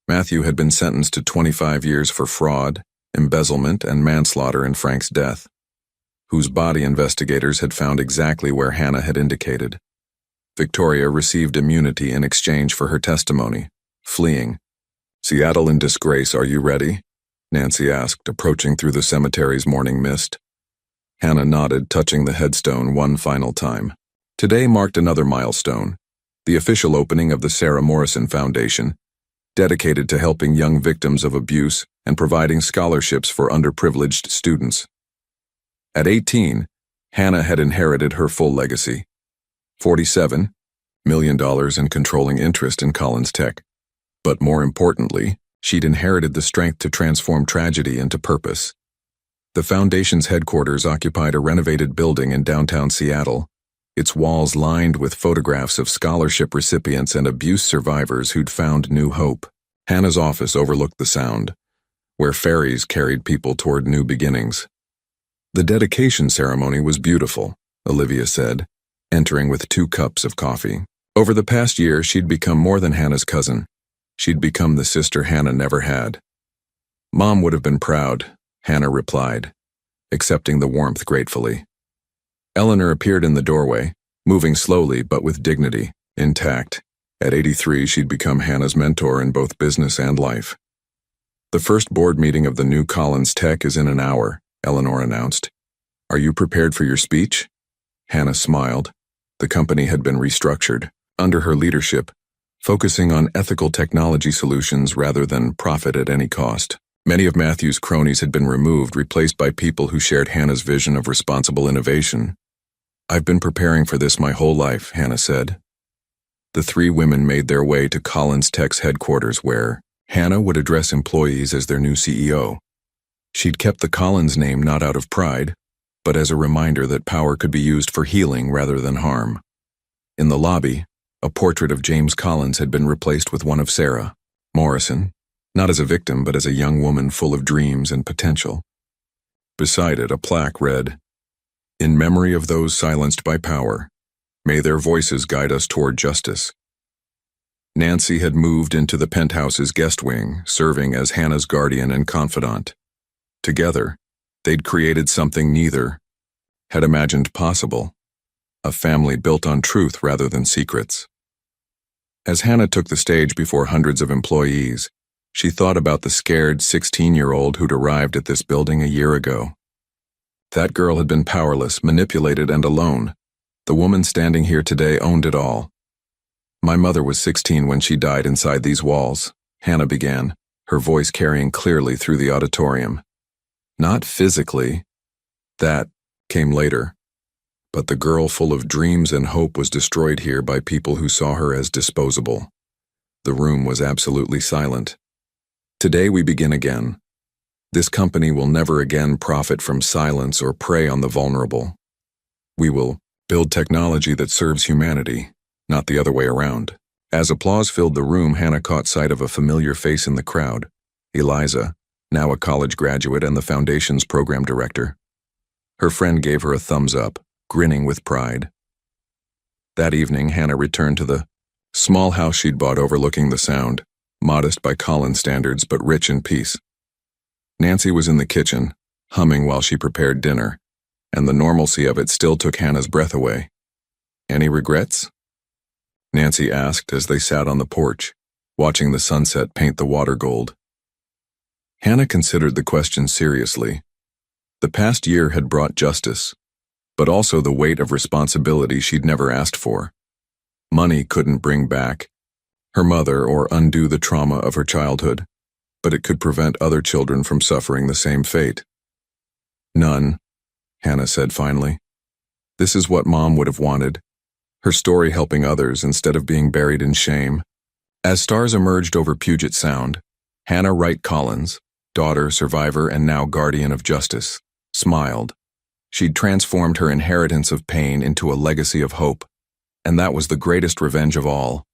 Matthew had been sentenced to 25 years for fraud, embezzlement, and manslaughter in Frank's death, whose body investigators had found exactly where Hannah had indicated. Victoria received immunity in exchange for her testimony, fleeing. Seattle in disgrace, are you ready? Nancy asked, approaching through the cemetery's morning mist. Hannah nodded, touching the headstone one final time. Today marked another milestone, the official opening of the Sarah Morrison Foundation, dedicated to helping young victims of abuse and providing scholarships for underprivileged students. At 18, Hannah had inherited her full legacy. $47 million in controlling interest in Collins Tech. But more importantly, she'd inherited the strength to transform tragedy into purpose. The foundation's headquarters occupied a renovated building in downtown Seattle, its walls lined with photographs of scholarship recipients and abuse survivors who'd found new hope. Hannah's office overlooked the Sound, where ferries carried people toward new beginnings. The dedication ceremony was beautiful, Olivia said, entering with 2 cups of coffee. Over the past year, she'd become more than Hannah's cousin. She'd become the sister Hannah never had. Mom would have been proud, Hannah replied, accepting the warmth gratefully. Eleanor appeared in the doorway, moving slowly but with dignity, intact. At 83, she'd become Hannah's mentor in both business and life. The first board meeting of the new Collins Tech is in an hour, Eleanor announced. Are you prepared for your speech? Hannah smiled. The company had been restructured, under her leadership, focusing on ethical technology solutions rather than profit at any cost. Many of Matthew's cronies had been removed, replaced by people who shared Hannah's vision of responsible innovation. I've been preparing for this my whole life, Hannah said. The 3 women made their way to Collins Tech's headquarters where Hannah would address employees as their new CEO. She'd kept the Collins name not out of pride, but as a reminder that power could be used for healing rather than harm. In the lobby, a portrait of James Collins had been replaced with one of Sarah Morrison, not as a victim but as a young woman full of dreams and potential. Beside it, a plaque read, In memory of those silenced by power, may their voices guide us toward justice. Nancy had moved into the penthouse's guest wing, serving as Hannah's guardian and confidant. Together, they'd created something neither had imagined possible, a family built on truth rather than secrets. As Hannah took the stage before hundreds of employees, she thought about the scared 16-year-old who'd arrived at this building a year ago. That girl had been powerless, manipulated, and alone. The woman standing here today owned it all. My mother was 16 when she died inside these walls, Hannah began, her voice carrying clearly through the auditorium. Not physically. That came later. But the girl full of dreams and hope was destroyed here by people who saw her as disposable. The room was absolutely silent. Today we begin again. This company will never again profit from silence or prey on the vulnerable. We will build technology that serves humanity, not the other way around. As applause filled the room, Hannah caught sight of a familiar face in the crowd, Eliza, now a college graduate and the Foundation's program director. Her friend gave her a thumbs up, grinning with pride. That evening, Hannah returned to the small house she'd bought overlooking the Sound, modest by Collins standards but rich in peace. Nancy was in the kitchen, humming while she prepared dinner, and the normalcy of it still took Hannah's breath away. Any regrets? Nancy asked as they sat on the porch, watching the sunset paint the water gold. Hannah considered the question seriously. The past year had brought justice, but also the weight of responsibility she'd never asked for. Money couldn't bring back her mother or undo the trauma of her childhood, but it could prevent other children from suffering the same fate. None, Hannah said finally. This is what Mom would have wanted, her story helping others instead of being buried in shame. As stars emerged over Puget Sound, Hannah Wright Collins, daughter, survivor, and now guardian of justice, smiled. She'd transformed her inheritance of pain into a legacy of hope, and that was the greatest revenge of all.